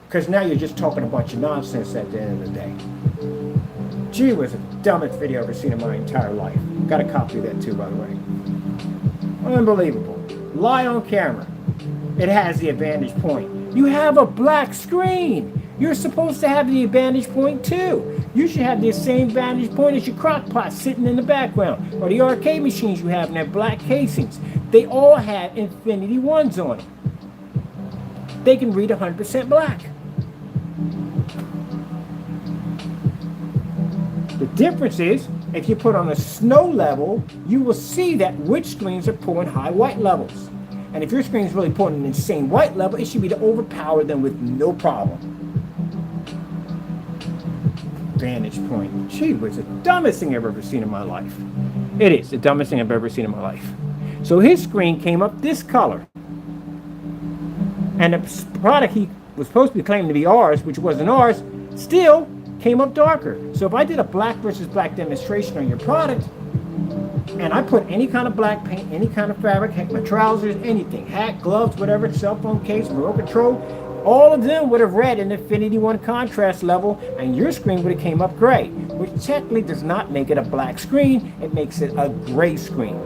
Because now you're just talking a bunch of nonsense at the end of the day. Gee, was the dumbest video I've ever seen in my entire life. Got a copy of that too, by the way. Unbelievable. Lie on camera. It has the advantage point. You have a black screen. You're supposed to have the advantage point too. You should have the same vantage point as your crock pot sitting in the background, or the arcade machines you have in their black casings. They all have Infinity Ones on them. They can read 100% black. The difference is, if you put on a snow level, you will see that which screens are pulling high white levels. And if your screen is really pulling an insane white level, it should be to overpower them with no problem. Vantage point. Gee, was the dumbest thing I've ever seen in my life. It is the dumbest thing I've ever seen in my life. So his screen came up this color. And the product he was supposed to be claiming to be ours, which wasn't ours, still came up darker. So if I did a black versus black demonstration on your product, and I put any kind of black paint, any kind of fabric, heck, my trousers, anything, hat, gloves, whatever, cell phone case, remote control, all of them would have read an Infinity One contrast level, and your screen would have came up gray, which technically does not make it a black screen, it makes it a gray screen.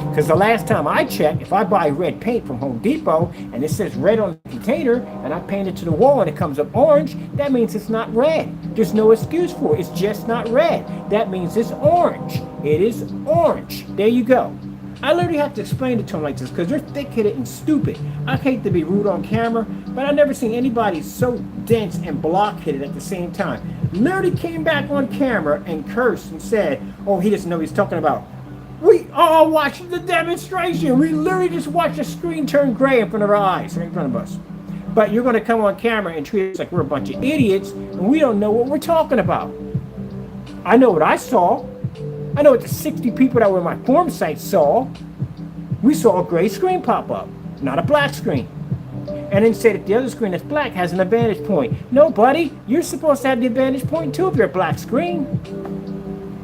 Because the last time I checked, if I buy red paint from Home Depot and it says red on the container and I paint it to the wall and it comes up orange, that means it's not red. There's no excuse for it. It's just not red. That means it's orange. It is orange. There you go. I literally have to explain it to them like this because they're thick-headed and stupid. I hate to be rude on camera, but I've never seen anybody so dense and block-headed at the same time. Literally came back on camera and cursed and said, oh, he doesn't know what he's talking about. We all watched the demonstration. We literally just watched the screen turn gray in front of our eyes, right in front of us. But you're going to come on camera and treat us like we're a bunch of idiots and we don't know what we're talking about. I know what I saw. I know what the 60 people that were in my forum site saw. We saw a gray screen pop up, not a black screen. And then say that the other screen that's black has an advantage point. No, buddy, you're supposed to have the advantage point too if you're a black screen.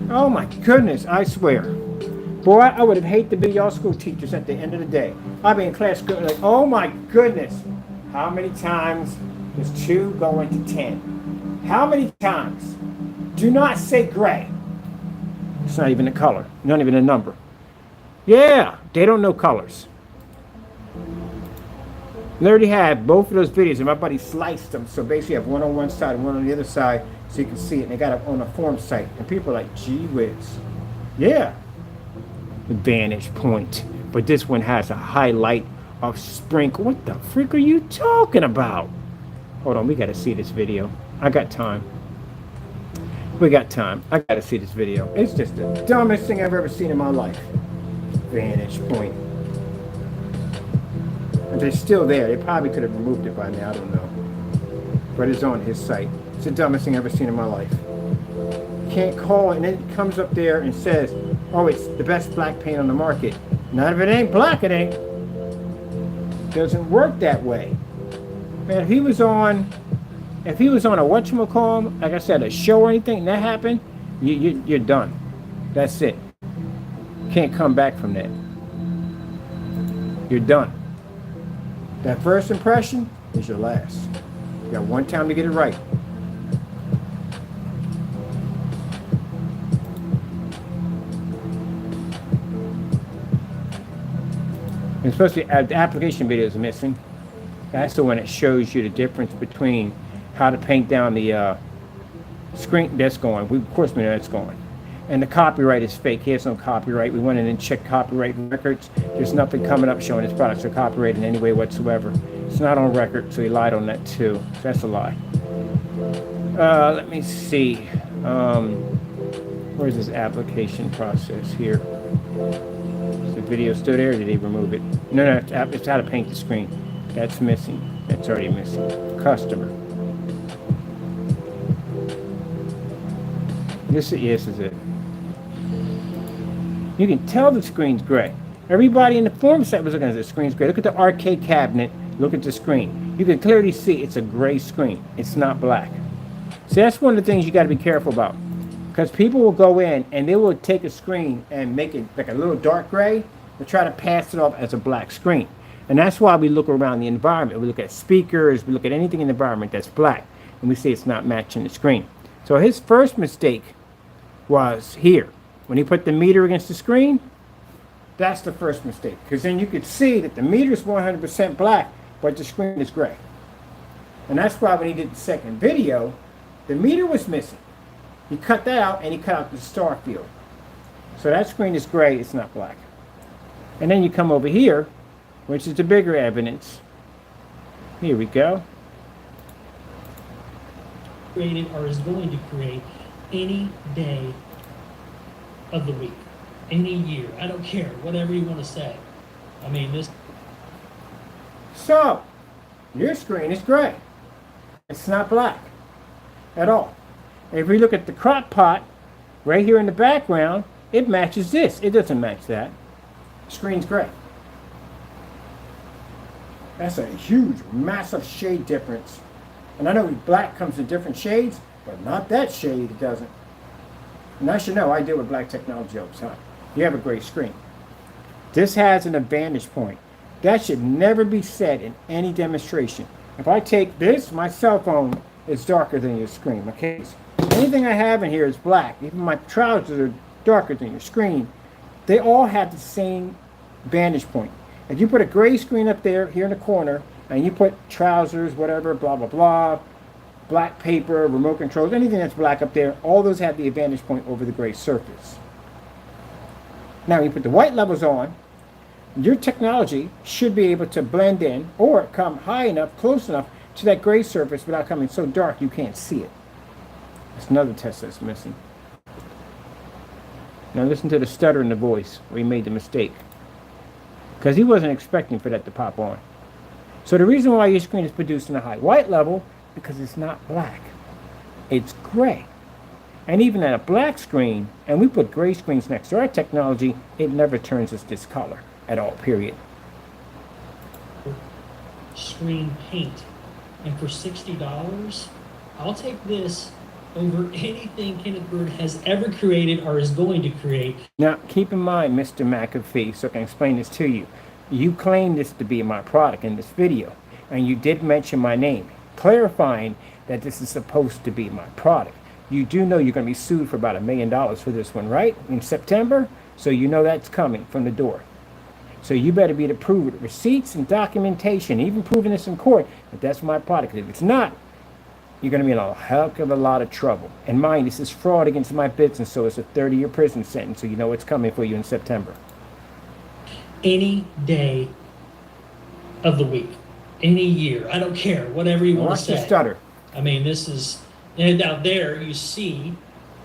Oh my goodness, I swear. Boy, I would have hated to be y'all school teachers at the end of the day. I'd be in class going like, oh my goodness. How many times does 2 go into 10? How many times? Do not say gray. It's not even a color, not even a number. Yeah, they don't know colors. They already had both of those videos and my buddy sliced them. So basically you have one on one side and one on the other side so you can see it. And they got it on a forum site. And people are like, gee whiz. Yeah. Vantage point. But this one has a highlight of sprinkle. What the frick are you talking about? Hold on, we got to see this video. I got time. We got time. I got to see this video. It's just the dumbest thing I've ever seen in my life. Vantage point. And they're still there. They probably could have removed it by now. I don't know. But it's on his site. It's the dumbest thing I've ever seen in my life. Can't call it, and then it comes up there and says, oh, it's the best black paint on the market. Not if it ain't black, it ain't. Doesn't work that way. Man, if he was on a whatchamacallit, like I said, a show or anything, and that happened, you're done. That's it. Can't come back from that. You're done. That first impression is your last. You got one time to get it right. And especially the application video is missing. That's the one that shows you the difference between how to paint down the screen. That's going. Of course we know that's going. And the copyright is fake. He has no copyright. We went in and checked copyright records. There's nothing coming up showing his products are copyrighted in any way whatsoever. It's not on record, so he lied on that too. So that's a lie. Let me see. Where's this application process here? Is the video still there, or did he remove it? No, it's how to paint the screen. That's missing. That's already missing. Customer. This is it. You can tell the screen's gray. Everybody in the forum site was looking at the screen's gray. Look at the arcade cabinet. Look at the screen. You can clearly see it's a gray screen. It's not black. So that's one of the things you got to be careful about. Because people will go in and they will take a screen and make it like a little dark gray to try to pass it off as a black screen. And that's why we look around the environment. We look at speakers, we look at anything in the environment that's black, and we say it's not matching the screen. So his first mistake was here. When he put the meter against the screen, that's the first mistake. Because then you could see that the meter is 100% black, but the screen is gray. And that's why when he did the second video, the meter was missing. He cut that out, and he cut out the star field. So that screen is gray, it's not black. And then you come over here, which is the bigger evidence. Here we go. Created or is going to create any day of the week, any year. I don't care, whatever you want to say. I mean, this. So, your screen is gray. It's not black at all. If we look at the crock pot right here in the background, it matches this. It doesn't match that. Screen's gray. That's a huge, massive shade difference. And I know black comes in different shades, but not that shade, it doesn't. And I should know, I deal with black technology all the time. You have a gray screen. This has an advantage point. That should never be said in any demonstration. If I take this, my cell phone is darker than your screen, my case. Anything I have in here is black. Even my trousers are darker than your screen. They all have the same vantage point. If you put a gray screen up there, here in the corner, and you put trousers, whatever, blah, blah, blah, black paper, remote controls, anything that's black up there, all those have the advantage point over the gray surface. Now, you put the white levels on, your technology should be able to blend in or come high enough, close enough to that gray surface without coming so dark you can't see it. That's another test that's missing. Now listen to the stutter in the voice where he made the mistake. Because he wasn't expecting for that to pop on. So the reason why your screen is produced in a high white level, because it's not black. It's gray. And even at a black screen, and we put gray screens next to our technology, it never turns us this color at all, period. Screen paint. And for $60, I'll take this over anything Kenneth Bird has ever created or is going to create. Now, keep in mind, Mr. McAfee, so I can explain this to you. You claimed this to be my product in this video, and you did mention my name, clarifying that this is supposed to be my product. You do know you're going to be sued for about $1 million for this one, right? In September? So you know that's coming from the door. So you better be able to prove with receipts and documentation, even proving this in court, that that's my product. If it's not, you're going to be in a heck of a lot of trouble. And mind, this is fraud against my business, so it's a 30-year prison sentence, so you know what's coming for you in September. Any day of the week, any year, I don't care, whatever you want to say. Watch the stutter. I mean, this is, and out there you see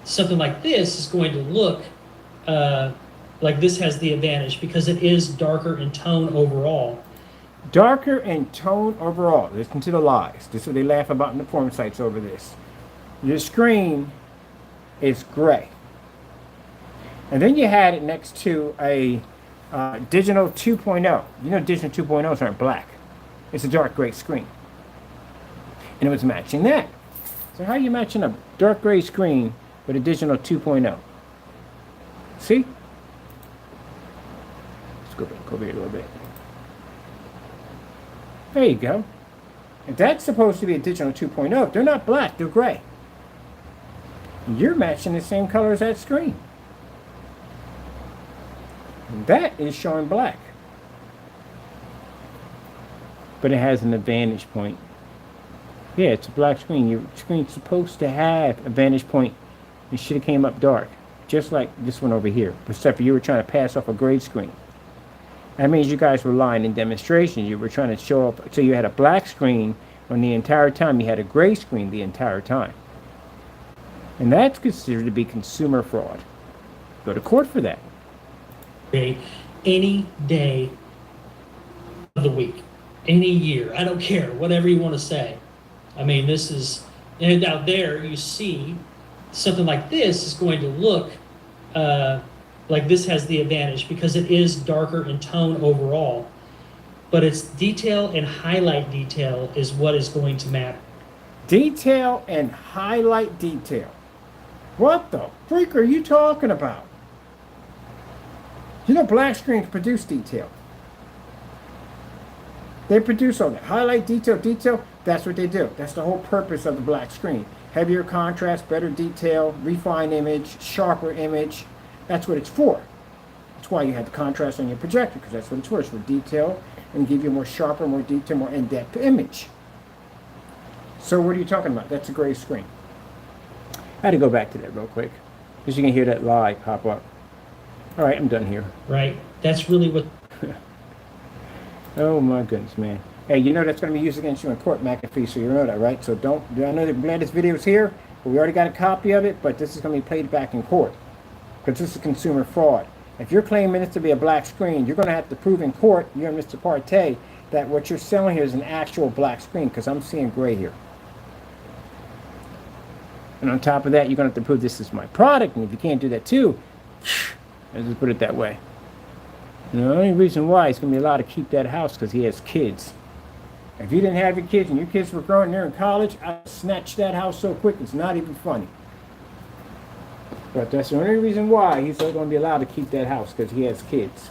something like this is going to look like this has the advantage because it is darker in tone overall. Darker in tone overall. Listen to the lies. This is what they laugh about in the porn sites over this. Your screen is gray. And then you had it next to a digital 2.0. You know digital 2.0s aren't black. It's a dark gray screen. And it was matching that. So how are you matching a dark gray screen with a digital 2.0? See? Let's go back over here a little bit. There you go. If that's supposed to be a digital 2.0, they're not black, they're gray. You're matching the same color as that screen. And that is showing black. But it has an advantage point. Yeah, it's a black screen. Your screen's supposed to have a vantage point. It should have came up dark. Just like this one over here. Except for you were trying to pass off a gray screen. That means you guys were lying in demonstrations. You were trying to show up, so you had a black screen when the entire time you had a gray screen the entire time. And that's considered to be consumer fraud. Go to court for that. Any day of the week, any year, I don't care, whatever you want to say. I mean, this is, and out there you see something like this is going to look like this has the advantage because it is darker in tone overall, but its detail and highlight detail is what is going to matter. Detail and highlight detail. What the freak are you talking about? You know black screens produce detail. They produce all that. Highlight, detail, that's what they do. That's the whole purpose of the black screen. Heavier contrast, better detail, refined image, sharper image. That's what it's for. That's why you have the contrast on your projector, because that's what it's for. It's for detail and give you a more sharper, more detailed, more in-depth image. So what are you talking about? That's a gray screen. I had to go back to that real quick, because you can hear that live pop up. All right, I'm done here. Right. That's really what. Oh my goodness, man. Hey, you know that's going to be used against you in court, McAfee, so you know that, right? So don't, I know that glad this video is here, but we already got a copy of it, but this is going to be played back in court, because this is consumer fraud. If you're claiming it to be a black screen, you're going to have to prove in court, you and Mr. Partey, that what you're selling here is an actual black screen, because I'm seeing gray here. And on top of that, you're going to have to prove this is my product, and if you can't do that too, let's just put it that way. And the only reason why he's going to be allowed to keep that house because he has kids. If you didn't have your kids and your kids were growing there in college, I'd snatch that house so quick it's not even funny. But that's the only reason why he's going to be allowed to keep that house, because he has kids.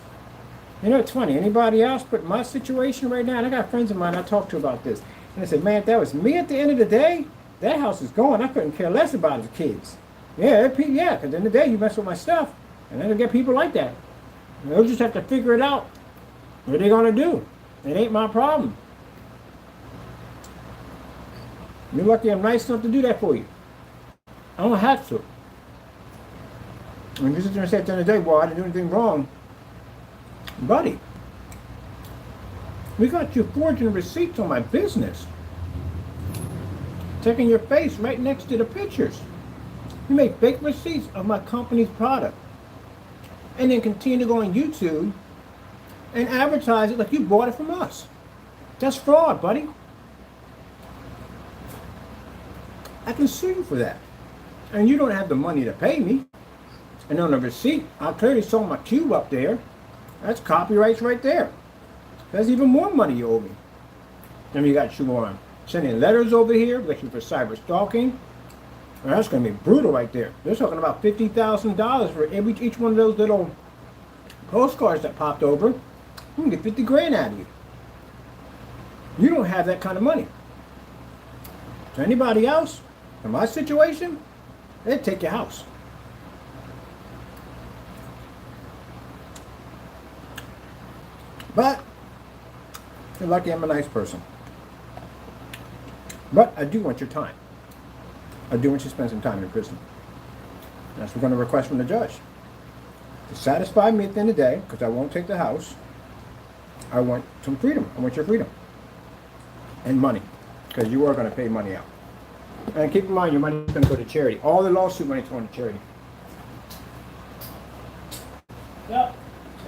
You know, it's funny. Anybody else but my situation right now, and I got friends of mine I talked to about this. And they said, man, if that was me at the end of the day, that house is gone. I couldn't care less about his kids. Yeah, because at the end of the day, you mess with my stuff. And then you'll get people like that. They'll just have to figure it out. What are they going to do? It ain't my problem. You're lucky I'm nice enough to do that for you. I don't have to. When you sit there and say at the end of the day, well, I didn't do anything wrong. Buddy, we got you forging receipts on my business. Taking your face right next to the pictures. You make fake receipts of my company's product. And then continue to go on YouTube and advertise it like you bought it from us. That's fraud, buddy. I can sue you for that. And you don't have the money to pay me. And on the receipt, I clearly sold my cube up there. That's copyrights right there. That's even more money you owe me. Then you got you on sending letters over here, got you for cyber stalking. And that's going to be brutal right there. They're talking about $50,000 for each one of those little postcards that popped over. You can get 50 grand out of you. You don't have that kind of money. So anybody else, in my situation, they'd take your house. But you're lucky I'm a nice person. But I do want your time. I do want you to spend some time in prison. That's what we're going to request from the judge. To satisfy me at the end of the day, because I won't take the house, I want some freedom. I want your freedom. And money. Because you are going to pay money out. And keep in mind, your money is going to go to charity. All the lawsuit money is going to charity. Yep.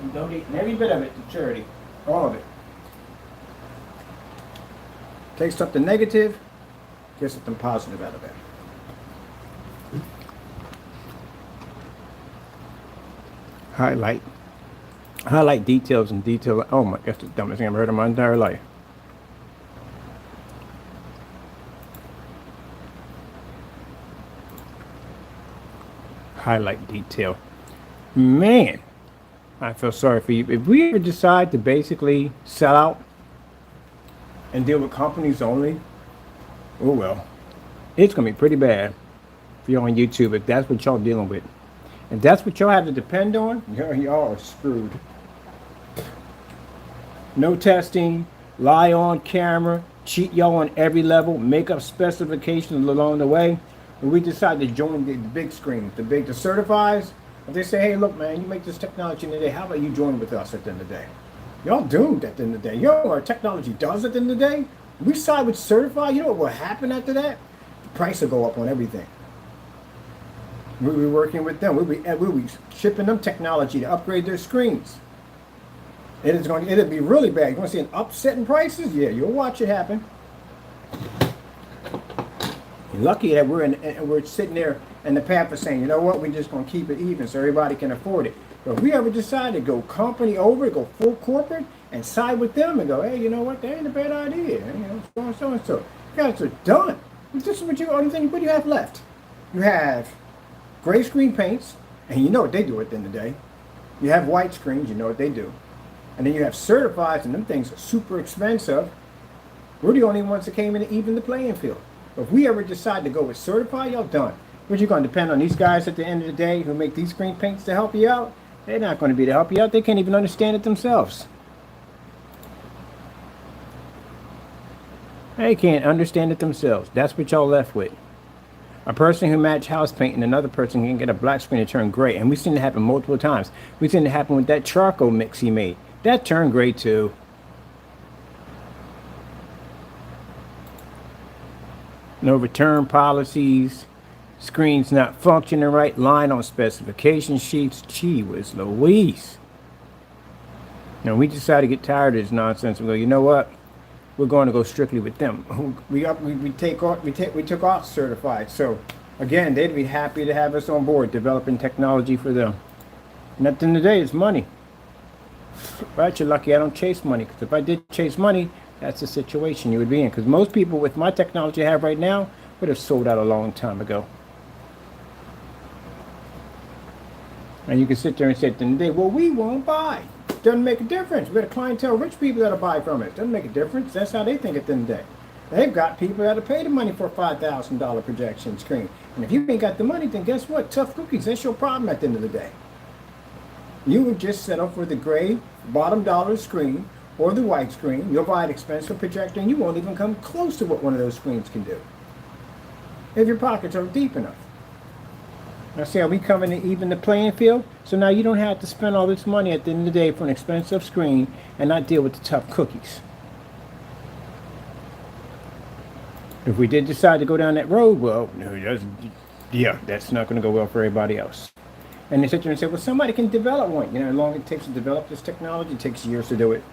And donate every bit of it to charity. All of it. Take something negative, get something positive out of it. Highlight details and detail. Oh my, that's the dumbest thing I've heard in my entire life. Highlight detail. Man, I feel sorry for you. If we ever decide to basically sell out and deal with companies only, oh well, it's gonna be pretty bad for you on YouTube if that's what y'all dealing with. If that's what y'all have to depend on, y'all are screwed. No testing, lie on camera, cheat y'all on every level, make up specifications along the way. When we decide to join the big screen, the certifies, if they say, hey, look, man, you make this technology in the day, how about you join with us at the end of the day? Y'all doomed at the end of the day. You know what our technology does at the end of the day? We side with certify, you know what will happen after that? The price will go up on everything. We'll be working with them. We'll be shipping them technology to upgrade their screens. It'll be really bad. You want to see an upset in prices? Yeah, you'll watch it happen. You're lucky that we're sitting there in the path of saying, you know what, we're just going to keep it even so everybody can afford it. But if we ever decide to go company over, go full corporate, and side with them and go, hey, you know what, that ain't a bad idea. You know, so and so. You guys are done. This is what what do you have left? You have gray screen paints, and you know what they do at the end of the day. You have white screens, you know what they do. And then you have certifieds, and them things are super expensive. We're the only ones that came in to even the playing field. But if we ever decide to go with certified, y'all done. What you going to depend on these guys at the end of the day who make these screen paints to help you out? They're not going to be to help you out. They can't even understand it themselves. They can't understand it themselves. That's what y'all left with. A person who match house paint and another person can get a black screen to turn gray. And we've seen it happen multiple times. We've seen it happen with that charcoal mix he made. That turned gray too. No return policies. Screens not functioning right. Line on specification sheets. Gee whiz Louise. Now we decided to get tired of this nonsense and go, you know what? We're going to go strictly with them. We took off certified. So again, they'd be happy to have us on board developing technology for them. And at the end of the day, it's money. Right? You're lucky I don't chase money. Because if I did chase money, that's the situation you would be in. Because most people with my technology I have right now would have sold out a long time ago. And you can sit there and say at the end of the day, well, we won't buy. Doesn't make a difference. We got a clientele, rich people that'll buy from it. Doesn't make a difference. That's how they think at the end of the day. They've got people that'll pay the money for a $5,000 projection screen. And if you ain't got the money, then guess what? Tough cookies. That's your problem at the end of the day. You would just settle for the gray bottom dollar screen or the white screen. You'll buy an expensive projector and you won't even come close to what one of those screens can do. If your pockets are deep enough. Now see how we come in to even the playing field? So now you don't have to spend all this money at the end of the day for an expensive screen and not deal with the tough cookies. If we did decide to go down that road, well, that's not going to go well for everybody else. And they sit there and say, well, somebody can develop one. You know, how long it takes to develop this technology, it takes years to do it.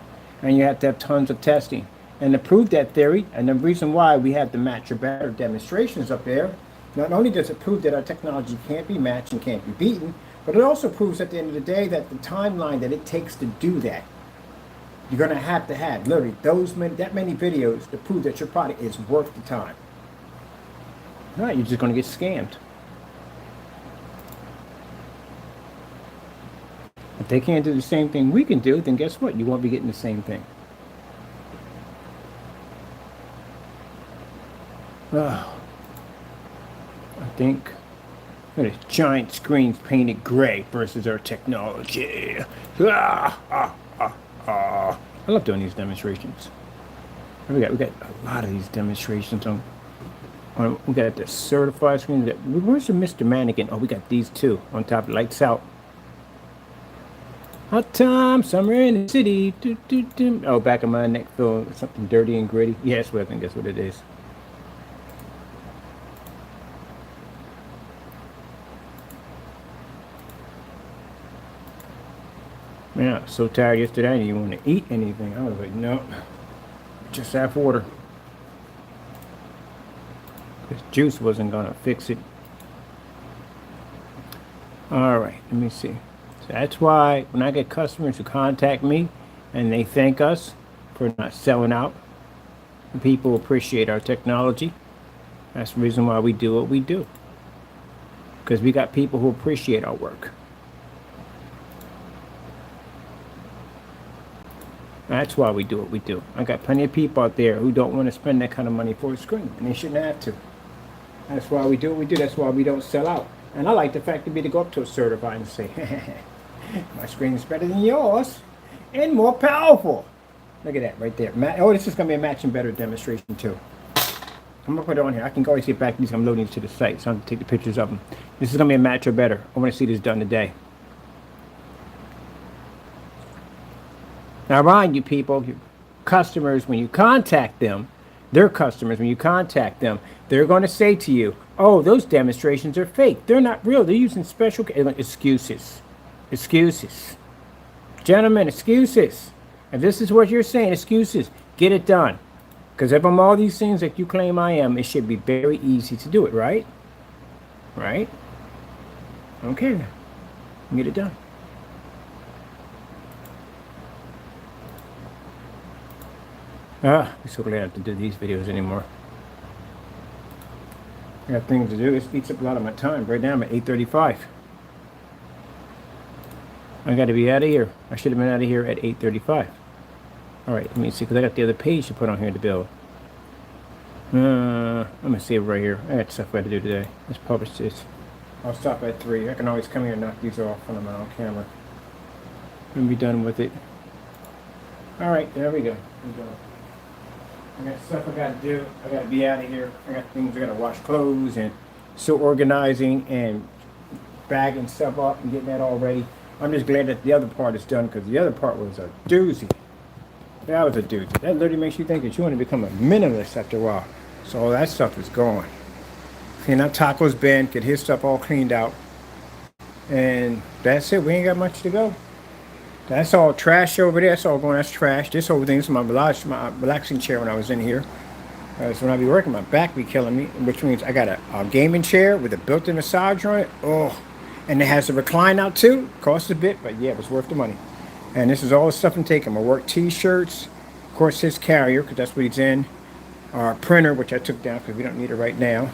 And you have to have tons of testing. And to prove that theory, and the reason why we have the match or better demonstrations up there, not only does it prove that our technology can't be matched and can't be beaten, but it also proves at the end of the day that the timeline that it takes to do that, you're going to have literally that many videos to prove that your product is worth the time. No, you're just going to get scammed. If they can't do the same thing we can do, then guess what? You won't be getting the same thing. Oh. I think look at giant screens painted gray versus our technology. I love doing these demonstrations. We got a lot of these demonstrations on we got the certified screen. Where's the Mr. Mannequin? Oh, we got these two on top. Lights out. Hot time, summer in the city. Oh, back of my neck feel something dirty and gritty. Yes, well, I think that's what it is. Yeah, so tired yesterday I didn't even want to eat anything. I was like, no, just have water. This juice wasn't gonna fix it. All right, let me see. So that's why when I get customers who contact me and they thank us for not selling out, people appreciate our technology. That's the reason why we do what we do. Because we got people who appreciate our work. That's why we do what we do. I got plenty of people out there who don't want to spend that kind of money for a screen, and they shouldn't have to. That's why we do what we do. That's why we don't sell out. And I like the fact to be to go up to a certified and say, my screen is better than yours and more powerful. Look at that right there. Oh, this is going to be a matching better demonstration too. I'm going to put it on here. I can always get back to these. I'm loading these to the site, so I'm going to take the pictures of them. This is going to be a match or better. I want to see this done today. Now, mind you, people, your customers, when you contact them, their customers, when you contact them, they're going to say to you, oh, those demonstrations are fake. They're not real. They're using special excuses. Excuses. Gentlemen, excuses. If this is what you're saying, excuses, get it done. Because if I'm all these things that you claim I am, it should be very easy to do it, right? Right? Okay, then. Get it done. I'm so glad I don't have to do these videos anymore. I got things to do. This eats up a lot of my time. Right now I'm at 8:35. I got to be out of here. I should have been out of here at 8:35. All right, let me see, because I got the other page to put on here to build. I'm gonna save it right here. I got stuff I got to do today. Let's publish this. I'll stop at 3. I can always come here and knock these off when I'm on camera. And be done with it. All right, there we go. I got stuff I got to do. I got to be out of here. I got things I got to wash clothes and still organizing and bagging stuff up and getting that all ready. I'm just glad that the other part is done because the other part was a doozy. That was a doozy. That literally makes you think that you want to become a minimalist after a while. So all that stuff is gone. Clean up Taco's bin, get his stuff all cleaned out. And that's it. We ain't got much to go. That's all trash over there. That's all going. That's trash. This whole thing is my relaxing chair when I was in here. So when I be working, my back be killing me, which means I got a gaming chair with a built-in massager on it. Oh, and it has a recline out too. Cost a bit, but yeah, it was worth the money. And this is all the stuff I'm taking. My work T-shirts, of course his carrier, because that's what he's in. Our printer, which I took down because we don't need it right now.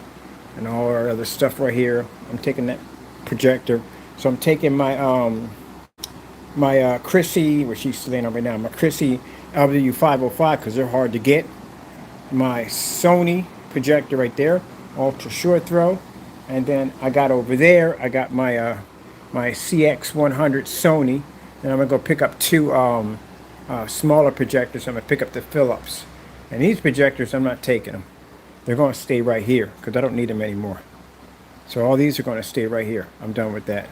And all our other stuff right here. I'm taking that projector. So I'm taking my Chrissy, which she's laying on right now, my Chrissy LW505 because they're hard to get. My Sony projector right there, ultra short throw. And then I got over there, I got my my CX100 Sony. And I'm gonna go pick up 2 smaller projectors. I'm gonna pick up the Philips. And these projectors, I'm not taking them. They're gonna stay right here because I don't need them anymore. So all these are gonna stay right here. I'm done with that.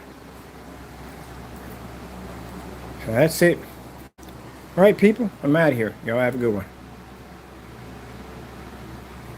So that's it. All right, people, I'm out of here. Y'all have a good one.